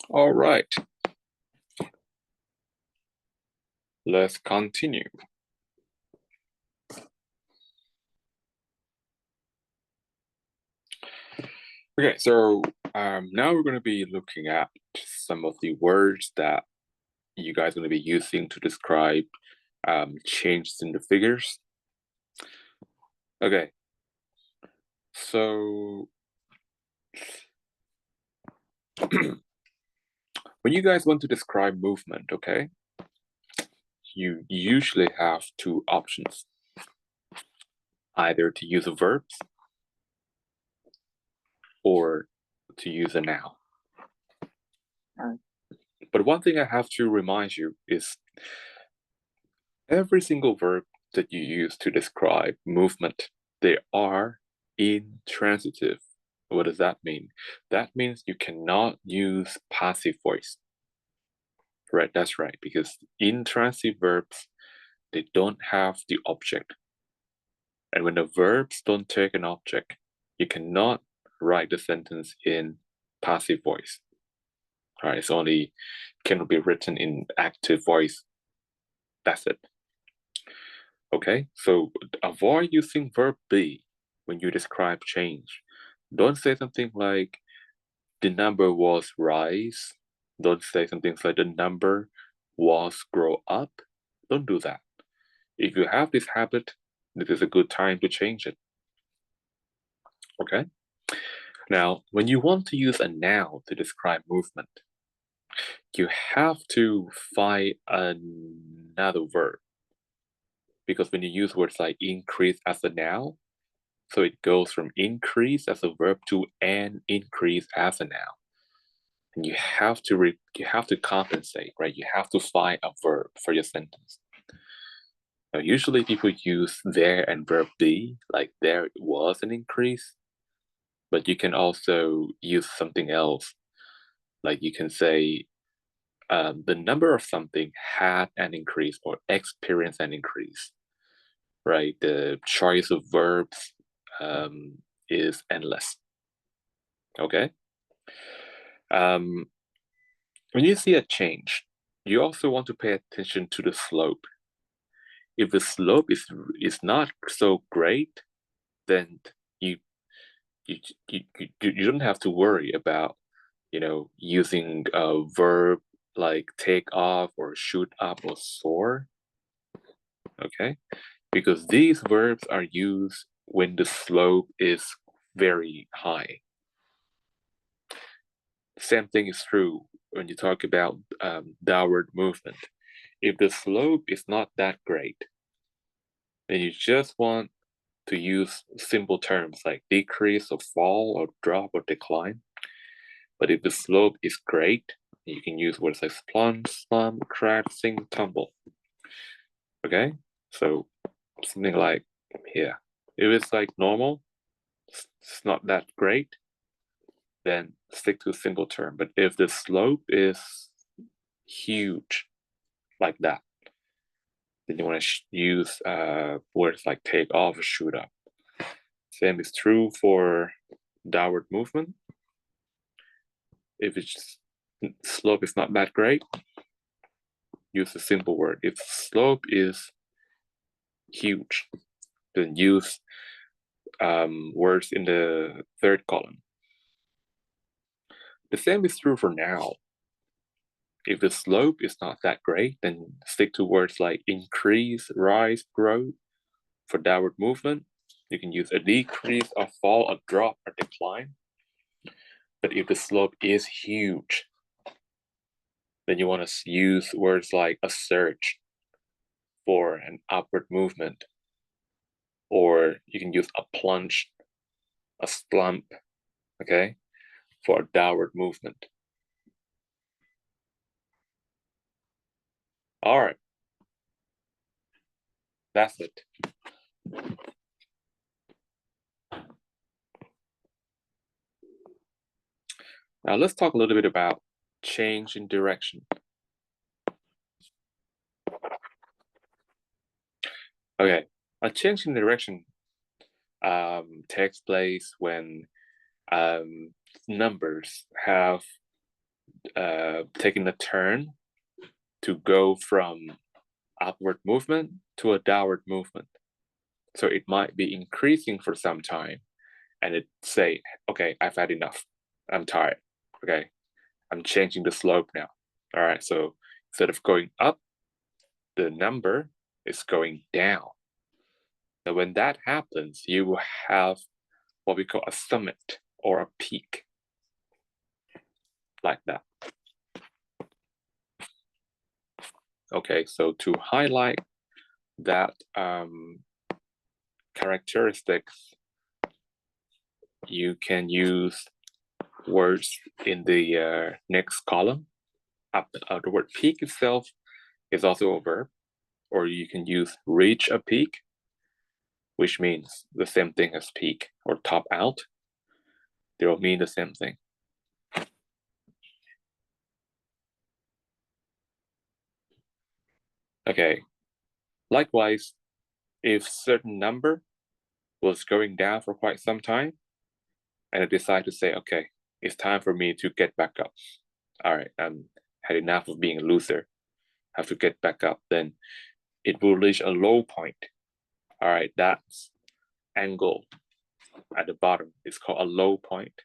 All right. Let's continue. Okay, so now we're going to be looking at some of the words that you guys are going to be using to describe changes in the figures. Okay, so when you guys want to describe movement, okay, you usually have two options. Either to use a verb or to use a noun. But one thing I have to remind you is every single verb that you use to describe movement, they are intransitive. What does that mean? That means you cannot use passive voice. Right, that's right, because intransitive verbs, they don't have the object. And when the verbs don't take an object, you cannot write the sentence in passive voice. All right, it's only can be written in active voice. That's it. Okay, so avoid using verb be when you describe change. Don't say something like, the number was rise, don't say something like the number was grow up. Don't do that. If you have this habit, this is a good time to change it. Okay? Now, when you want to use a noun to describe movement, you have to find another verb. Because when you use words like increase as a noun, so it goes from increase as a verb to an increase as a noun. And you have to compensate, right? You have to find a verb for your sentence. Now, usually people use there and verb be, like there was an increase, but you can also use something else. Like you can say the number of something had an increase or experienced an increase, right? The choice of verbs is endless. Okay. When you see a change, you also want to pay attention to the slope. If the slope is not so great, then you don't have to worry about using a verb like take off or shoot up or soar. Okay, because these verbs are used when the slope is very high. Same thing is true when you talk about downward movement. If the slope is not that great, then you just want to use simple terms like decrease or fall or drop or decline. But if the slope is great, you can use words like plunge, slump, crash, sink, tumble. Okay, so something like here. If it's like normal, it's not that great, then stick to a simple term. But if the slope is huge, like that, then you want to use words like take off or shoot up. Same is true for downward movement. If its slope is not that great, use a simple word. If slope is huge, then use words in the third column. The same is true for now. If the slope is not that great, then stick to words like increase, rise, grow. For downward movement, you can use a decrease, a fall, a drop, a decline. But if the slope is huge, then you want to use words like a surge for an upward movement. Or you can use a plunge, a slump, okay, for a downward movement. All right. That's it. Now let's talk a little bit about change in direction. Okay, a change in direction takes place when numbers have taken a turn to go from upward movement to a downward movement. So it might be increasing for some time and it say, okay, I've had enough. I'm tired. Okay, I'm changing the slope now. All right, so instead of going up, the number is going down. Now, when that happens, you will have what we call a summit or a peak, like that. Okay, so to highlight that characteristics, you can use words in the next column. The word peak itself is also a verb, or you can use reach a peak, which means the same thing as peak or top out. They will mean the same thing. Okay, likewise, if certain number was going down for quite some time, and I decide to say, okay, it's time for me to get back up. All right, I'm had enough of being a loser. Have to get back up. Then it will reach a low point. All right, that's angle at the bottom. It's called a low point.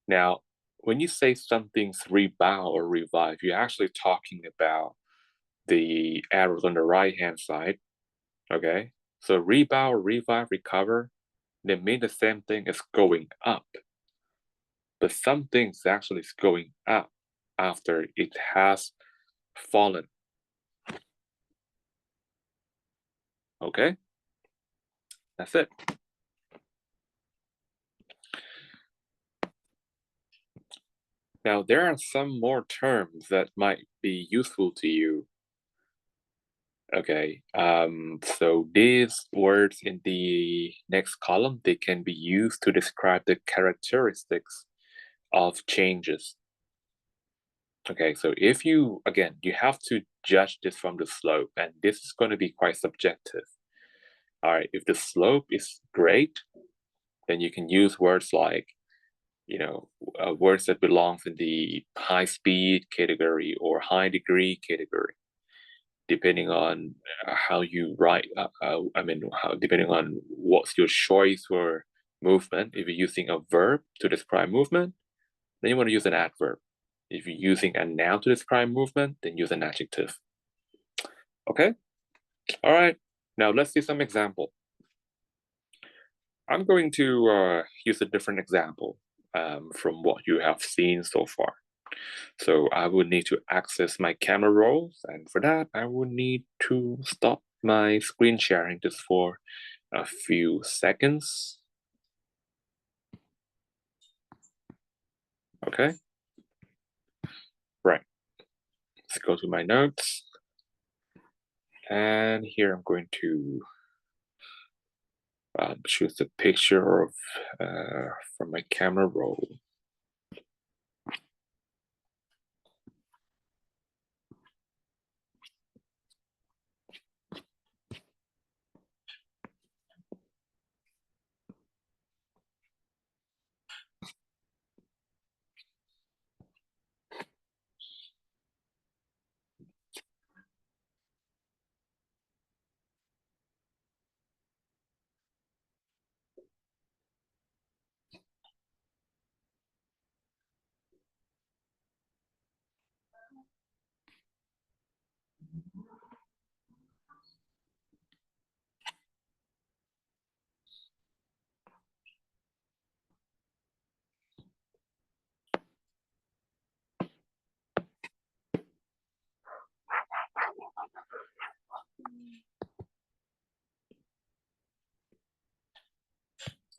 Now, when you say something's rebound or revive, you're actually talking about the arrows on the right-hand side, okay? So rebound, revive, recover, they mean the same thing as going up. But some things actually is going up after it has fallen. Okay? That's it. Now, there are some more terms that might be useful to you. Okay, so these words in the next column, they can be used to describe the characteristics of changes. Okay, so if you, again, you have to judge this from the slope, and this is going to be quite subjective. All right, if the slope is great, then you can use words like, words that belongs in the high speed category or high degree category, depending on how you write. Depending on what's your choice for movement. If you're using a verb to describe movement, then you want to use an adverb. If you're using a noun to describe movement, then use an adjective. Okay? All right. Now let's see some example. I'm going to use a different example from what you have seen so far. So I would need to access my camera rolls, and for that, I would need to stop my screen sharing just for a few seconds. Okay. Right. Let's go to my notes. And here I'm going to choose a picture of from my camera roll.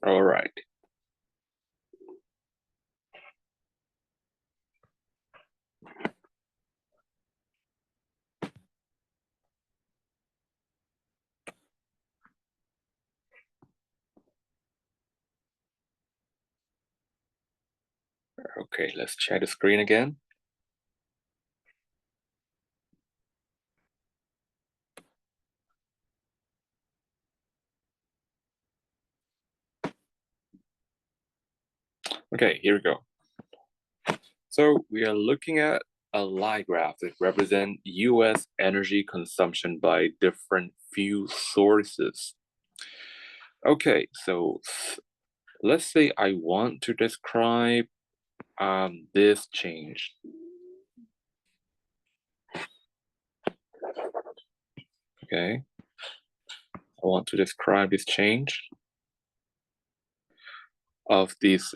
All right. Okay, let's share the screen again. Okay, here we go. So we are looking at a line graph that represent US energy consumption by different fuel sources. Okay, so let's say I want to describe this change. Okay, I want to describe this change of this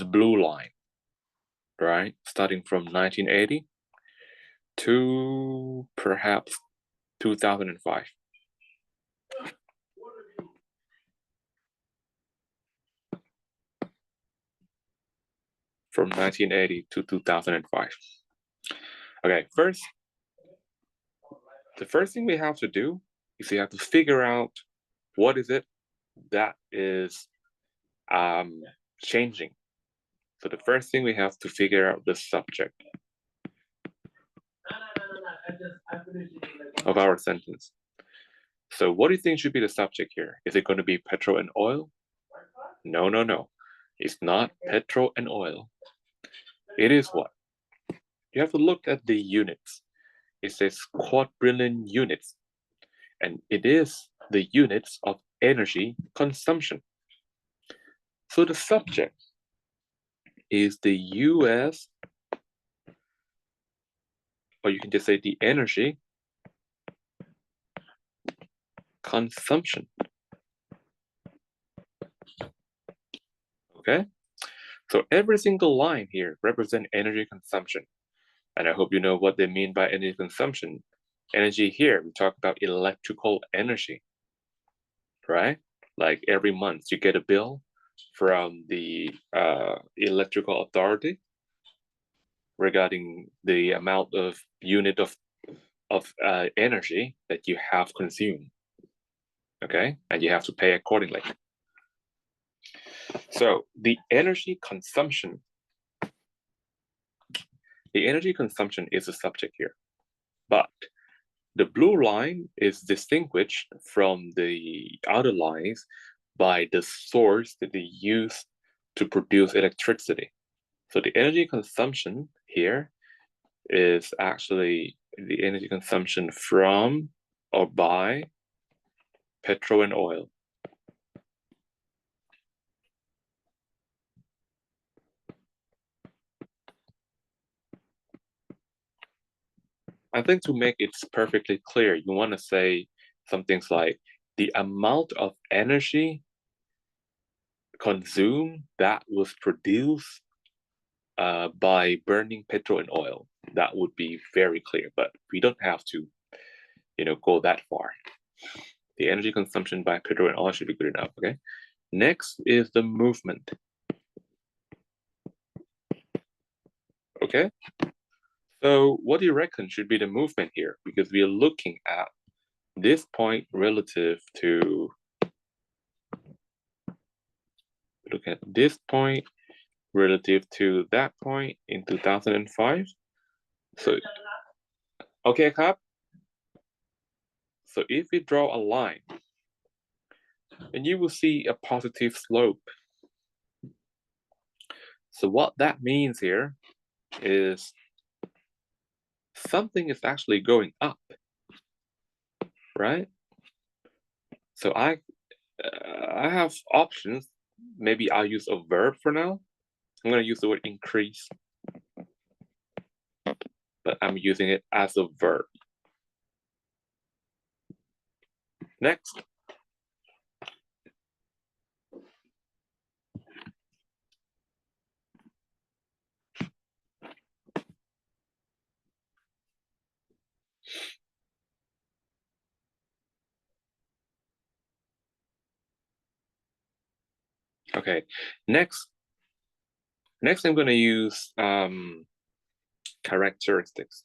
blue line, right? Starting from 1980 to perhaps 2005. From 1980 to 2005. Okay, the first thing we have to do is we have to figure out what is it that is changing. So the first thing we have to figure out the subject of our sentence. So what do you think should be the subject here? Is it going to be petrol and oil? No, no, no. It's not petrol and oil. It is what? You have to look at the units. It says quadrillion units, and it is the units of energy consumption. So the subject is the US, or you can just say the energy consumption. Okay, so every single line here represents energy consumption. And I hope you know what they mean by energy consumption. Energy here, we talk about electrical energy, right? Like every month you get a bill from the electrical authority regarding the amount of unit of energy that you have consumed, okay? And you have to pay accordingly. So the energy consumption is the subject here, but the blue line is distinguished from the other lines by the source that they use to produce electricity. So the energy consumption here is actually the energy consumption from or by petrol and oil. I think to make it perfectly clear, you want to say some things like the amount of energy consumed that was produced by burning petrol and oil. That would be very clear, but we don't have to, go that far. The energy consumption by petrol and oil should be good enough, okay? Next is the movement. Okay? So what do you reckon should be the movement here? Because we are looking at this point relative to, look at this point relative to that point in 2005. So, okay, Cap. So if we draw a line, and you will see a positive slope. So what that means here is something is actually going up, right? So I have options. Maybe I'll use a verb for now. I'm going to use the word increase, but I'm using it as a verb. Next. Okay, next I'm going to use characteristics.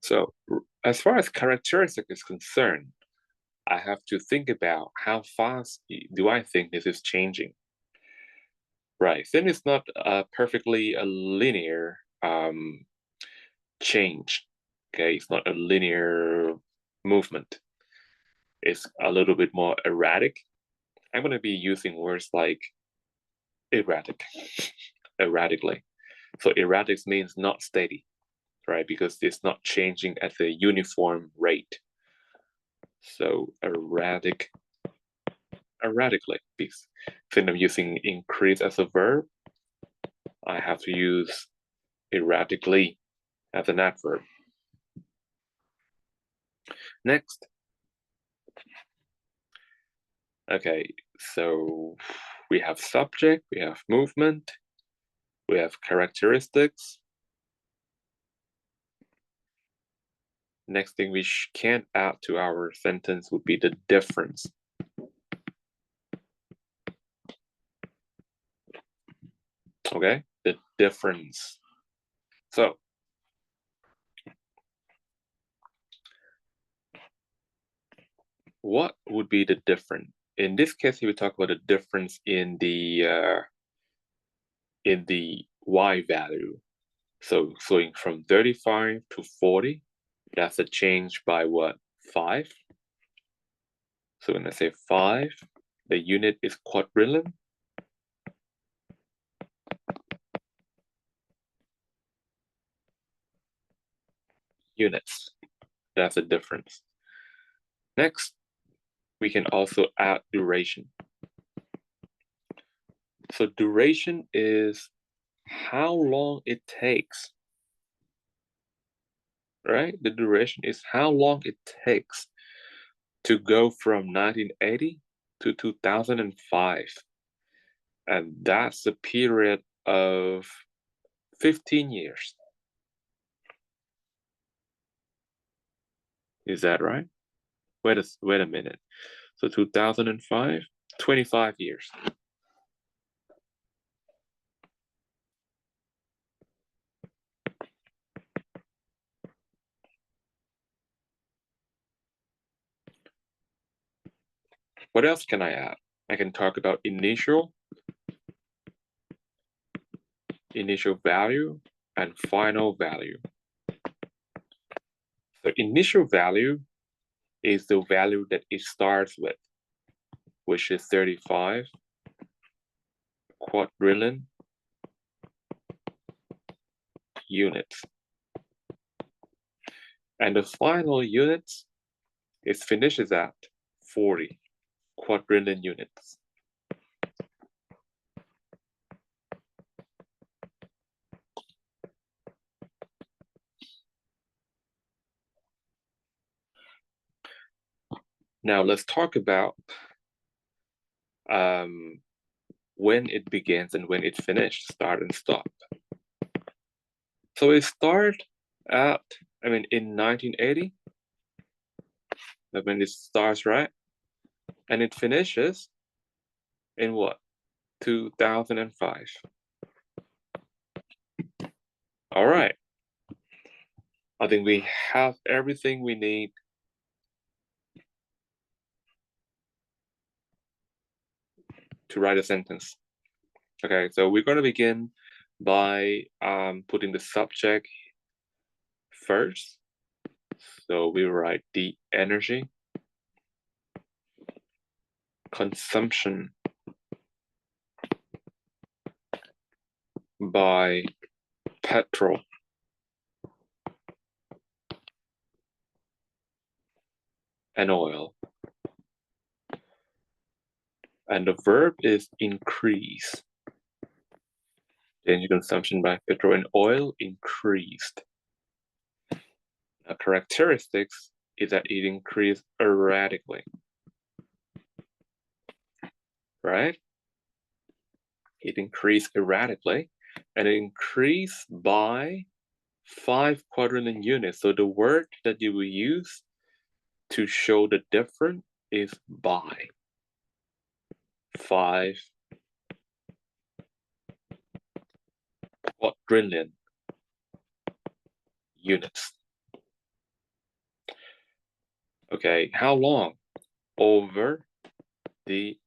So as far as characteristic is concerned, I have to think about how fast do I think this is changing. Right, then it's not perfectly a linear change. Okay, it's not a linear movement. It's a little bit more erratic. I'm going to be using words like erratic, erratically. So erratic means not steady, right? Because it's not changing at a uniform rate. So erratically. Because since I'm using increase as a verb, I have to use erratically as an adverb. Next. Okay, so we have subject, we have movement, we have characteristics. Next thing we can add to our sentence would be the difference. Okay, the difference. So, what would be the difference? In this case, we talk about the difference in the y value. So going from 35 to 40, that's a change by what? 5. So when I say 5, the unit is quadrillion. Units. That's the difference. Next, we can also add duration. So duration is how long it takes, right? The duration is how long it takes to go from 1980 to 2005. And that's a period of 15 years. Is that right? Wait a minute. So 2005, 25 years. What else can I add? I can talk about initial value, and final value. The initial value is the value that it starts with, which is 35 quadrillion units. And the final units, it finishes at 40 quadrillion units. Now let's talk about when it begins and when it finished, start and stop. So it started at, in 1980, when it starts, right? And it finishes in what? 2005. All right. I think we have everything we need to write a sentence. Okay, so we're going to begin by putting the subject first. So we write the energy consumption by petrol and oil. And the verb is increase. Energy consumption by petrol and oil increased. Now, characteristics is that it increased erratically, right? It increased erratically, and it increased by 5 quadrillion units. So the word that you will use to show the difference is by 5 quadrillion units. Okay, how long? Over the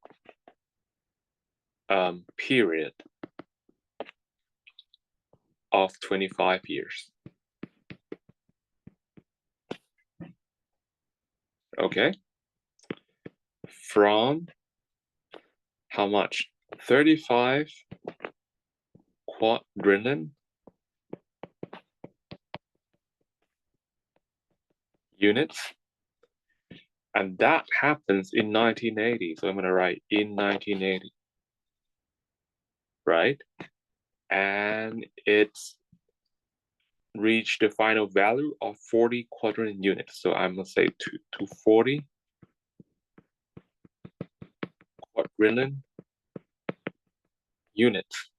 period of 25 years. Okay. From how much? 35 quadrillion units. And that happens in 1980. So I'm going to write in 1980. Right? And it's reached the final value of 40 quadrillion units. So I'm going to say to 40 quadrillion units,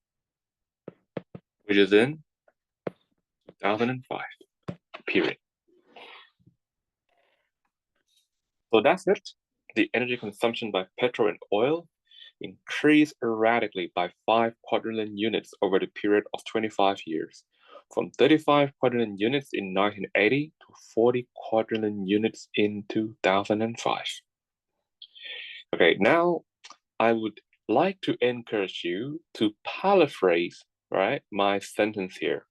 which is in 2005, period. So that's it. The energy consumption by petrol and oil increased erratically by 5 quadrillion units over the period of 25 years, from 35 quadrillion units in 1980 to 40 quadrillion units in 2005. Okay, now I would like to encourage you to paraphrase, right, my sentence here,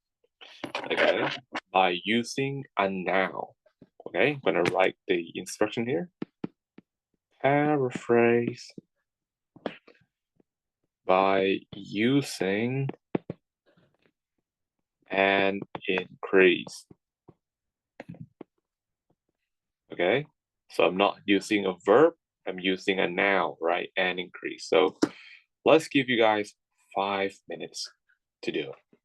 okay, by using a noun. Okay, I'm gonna write the instruction here. paraphrase by using an increase. Okay, so I'm not using a verb, I'm using a noun, right? An increase. So let's give you guys 5 minutes to do it.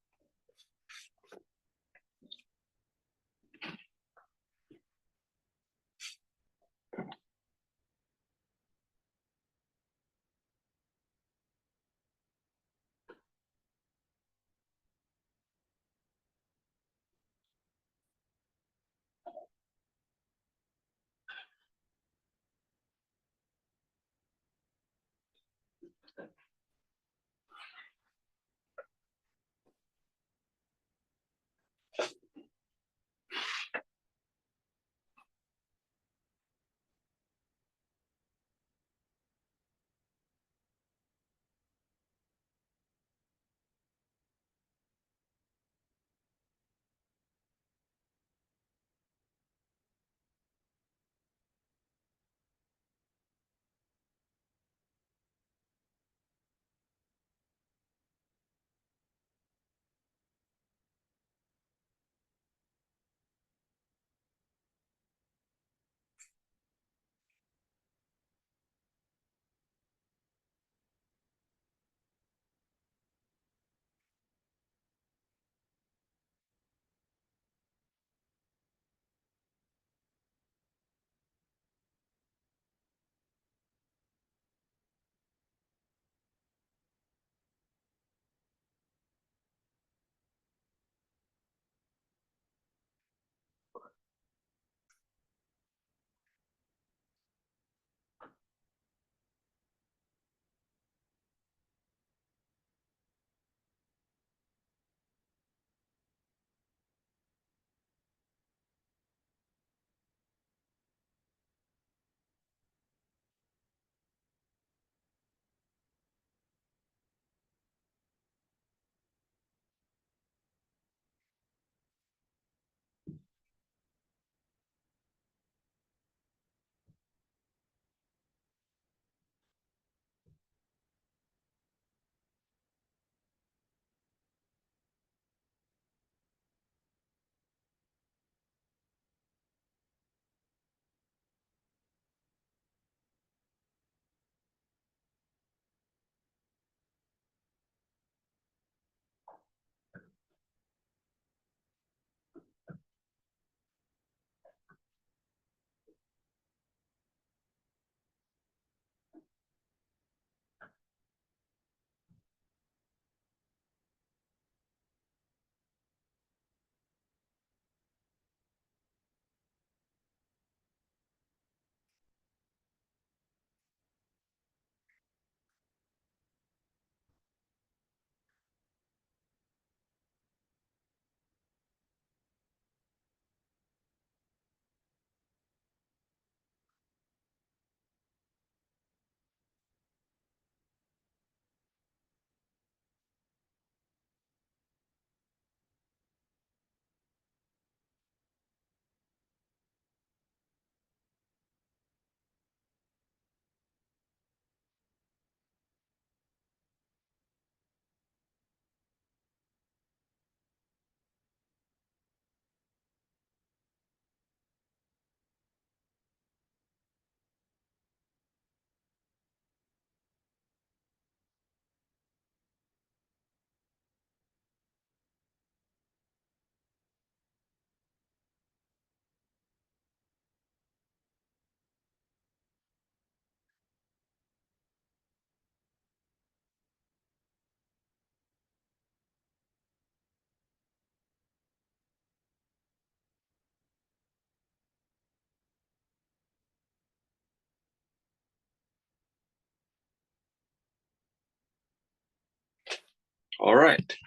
All right.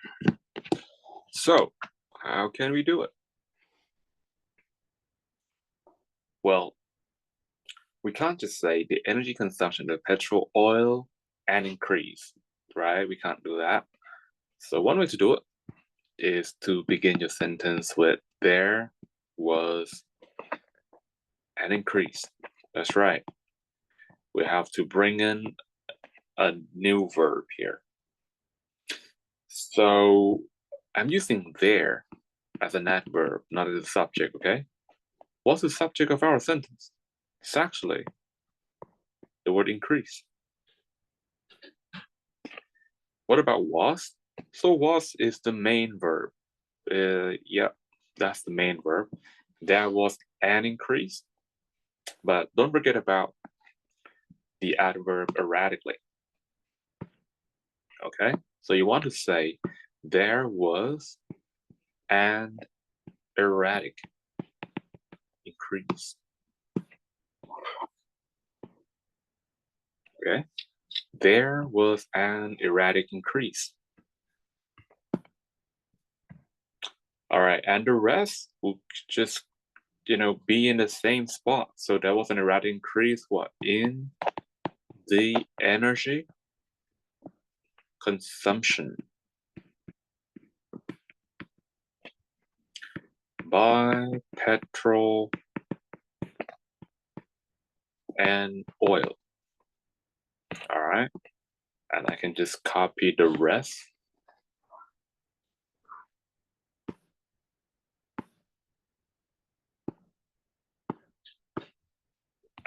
So how can we do it? Well, we can't just say the energy consumption of petrol, oil, and increase, right? We can't do that. So one way to do it is to begin your sentence with there was an increase. That's right. we have to bring in a new verb here. So I'm using there as an adverb, not as a subject, okay? What's the subject of our sentence? It's actually the word increase. What about was? So was is the main verb. Yeah, that's the main verb. There was an increase, but don't forget about the adverb erratically. Okay, so you want to say there was an erratic increase. Okay, there was an erratic increase. All right, and the rest will just, be in the same spot. So there was an erratic increase, what, in the energy consumption by petrol and oil. All right, and I can just copy the rest.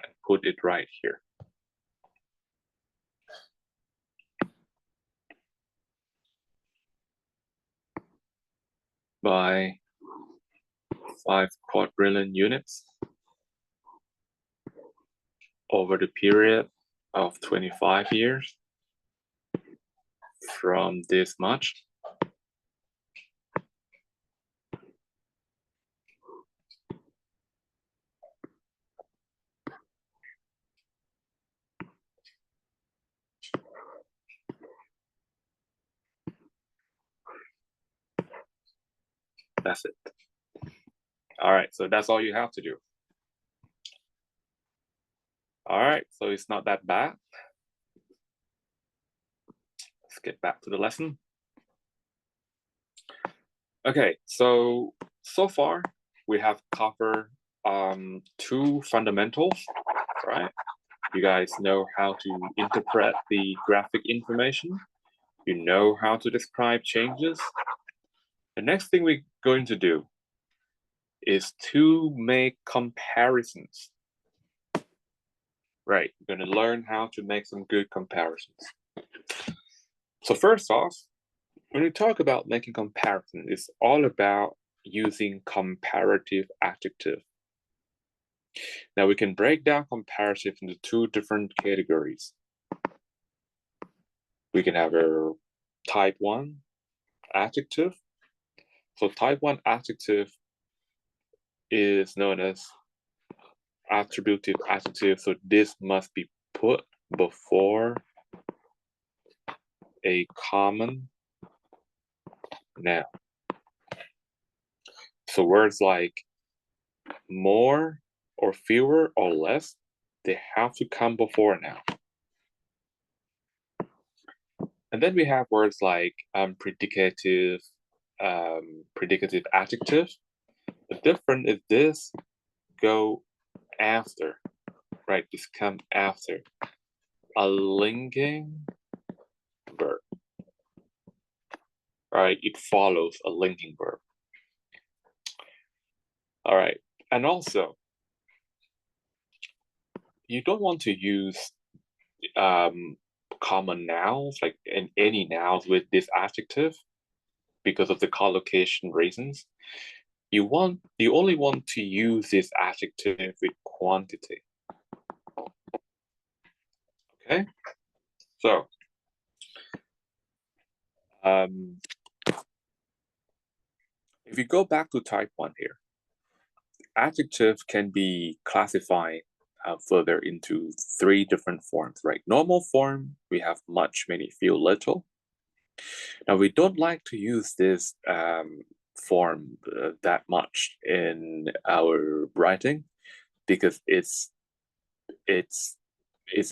And put it right here. By 5 quadrillion units over the period of 25 years from this much. That's it. All right, so that's all you have to do. All right, so it's not that bad. Let's get back to the lesson. Okay, so far we have covered 2 fundamentals, right? You guys know how to interpret the graphic information. You know how to describe changes. The next thing we're going to do is to make comparisons. Right, we're going to learn how to make some good comparisons. So first off, when we talk about making comparisons, it's all about using comparative adjective. Now we can break down comparative into 2 different categories. We can have a type 1 adjective. So type 1 adjective is known as attributive adjective. So this must be put before a common noun. So words like more or fewer or less, they have to come before a noun. And then we have words like predicative adjective. The difference is this go after, right? This come after a linking verb, right? It follows a linking verb. All right, and also you don't want to use common nouns like in any nouns with this adjective because of the collocation reasons. You only want to use this adjective with quantity. Okay, so if you go back to type 1 here, adjective can be classified further into 3 different forms, right? Normal form, we have much, many, few, little. Now we don't like to use this form that much in our writing because it's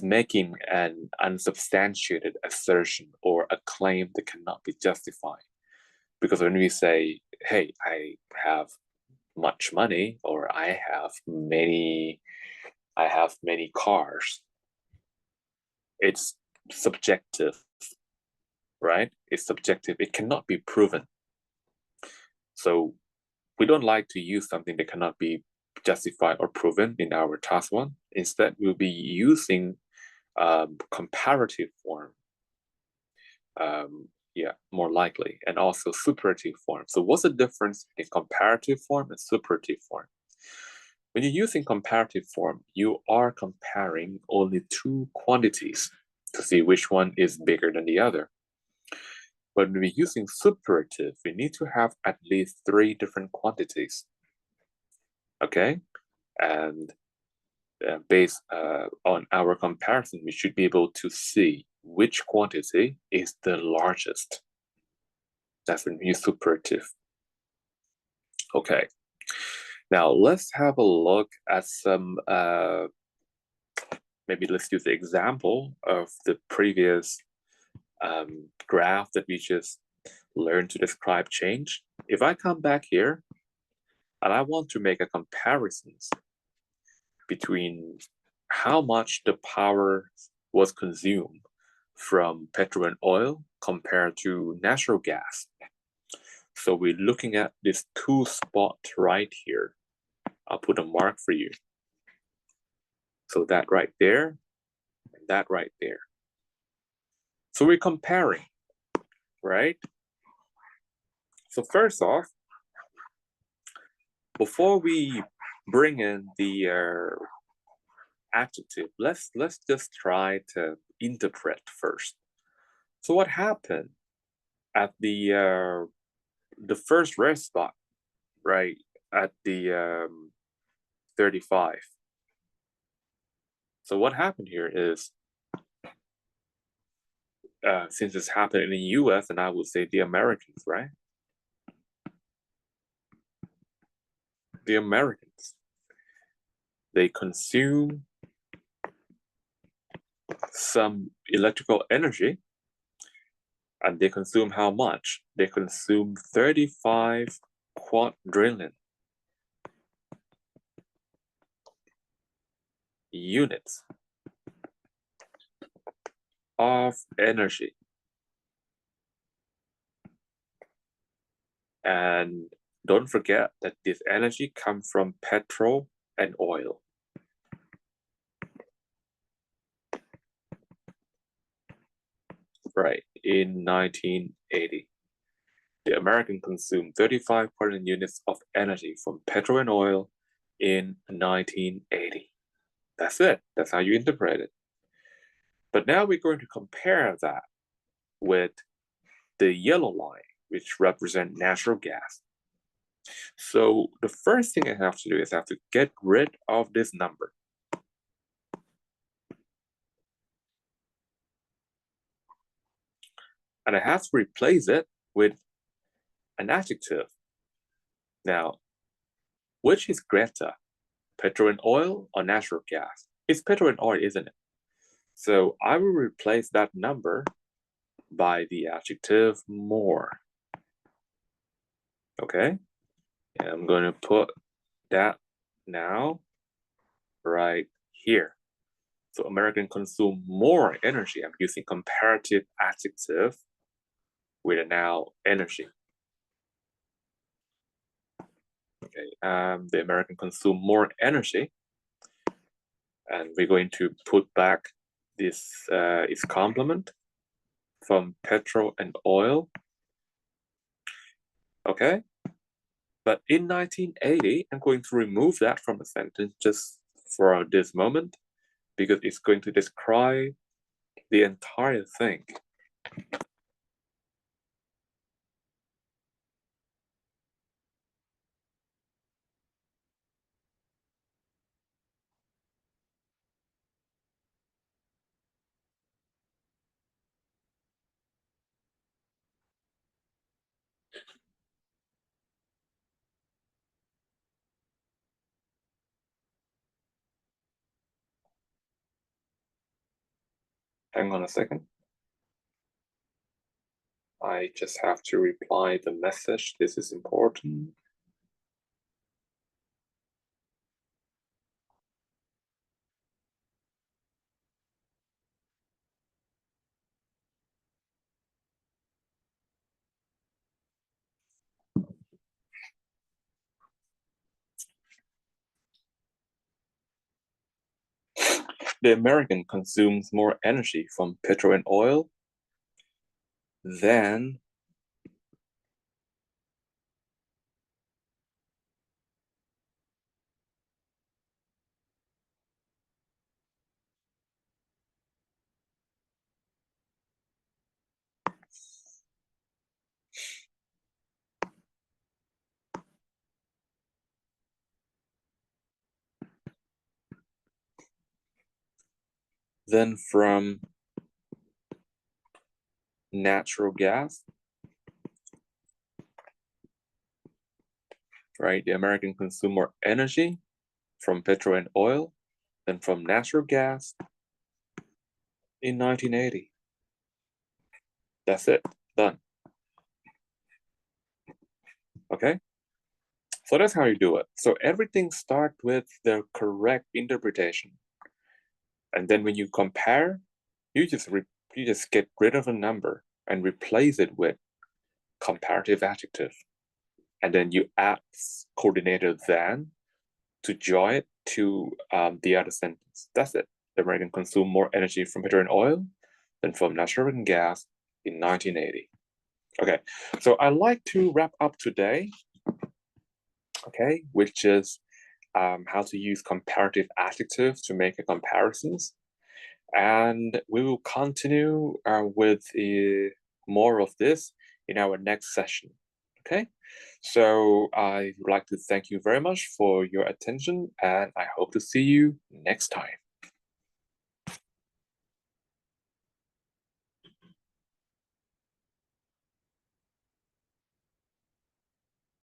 making an unsubstantiated assertion or a claim that cannot be justified. Because when we say, hey, I have much money, or I have many cars, it's subjective, right? It's subjective. It cannot be proven. So we don't like to use something that cannot be justified or proven in our task one. Instead, we'll be using comparative form. Yeah, more likely, and also superative form. So what's the difference in comparative form and superative form? When you're using comparative form, you are comparing only two quantities to see which one is bigger than the other. But when we're using superative, we need to have at least three different quantities. Okay? And based on our comparison, we should be able to see which quantity is the largest. That's when we use superative. Okay. Now let's have a look at some, maybe let's use the example of the previous graph that we just learned to describe change. If I come back here and I want to make a comparison between how much the power was consumed from petrol and oil compared to natural gas. So we're looking at this two spot right here. I'll put a mark for you. So that right there, and that right there. So we're comparing, right? So first off, before we bring in the adjective, let's just try to interpret first. So what happened at the first red spot, right, at the 35? So what happened here is, since it's happened in the US, and I would say the Americans, right? The Americans, they consume some electrical energy, and they consume how much? They consume 35 quadrillion units of energy. And don't forget that this energy comes from petrol and oil. Right, in 1980. The American consumed 35 billion units of energy from petrol and oil in 1980. That's it. That's how you interpret it. But now we're going to compare that with the yellow line, which represent natural gas. So the first thing I have to do is I have to get rid of this number. And I have to replace it with an adjective. Now, which is greater, petrol and oil or natural gas? It's petrol and oil, isn't it? So I will replace that number by the adjective more. Okay? And I'm going to put that now right here. So American consume more energy. I'm using comparative adjective with a noun energy. Okay, the American consume more energy, and we're going to put back this its complement from petrol and oil. Okay, but in 1980, I'm going to remove that from the sentence just for this moment because it's going to describe the entire thing. Hang on a second. I just have to reply the message. This is important. the American consumes more energy from petrol and oil than from natural gas, right? The American consume more energy from petrol and oil than from natural gas in 1980. That's it, done. Okay, so that's how you do it. So everything starts with the correct interpretation, and then when you compare, you just get rid of a number and replace it with comparative adjective, and then you add coordinated than to join it to the other sentence. That's it. The American consume more energy from petrol and oil than from natural gas in 1980. Okay, so I like to wrap up today, okay, which is how to use comparative adjectives to make comparisons. And we will continue with more of this in our next session. Okay, so I would like to thank you very much for your attention, and I hope to see you next time.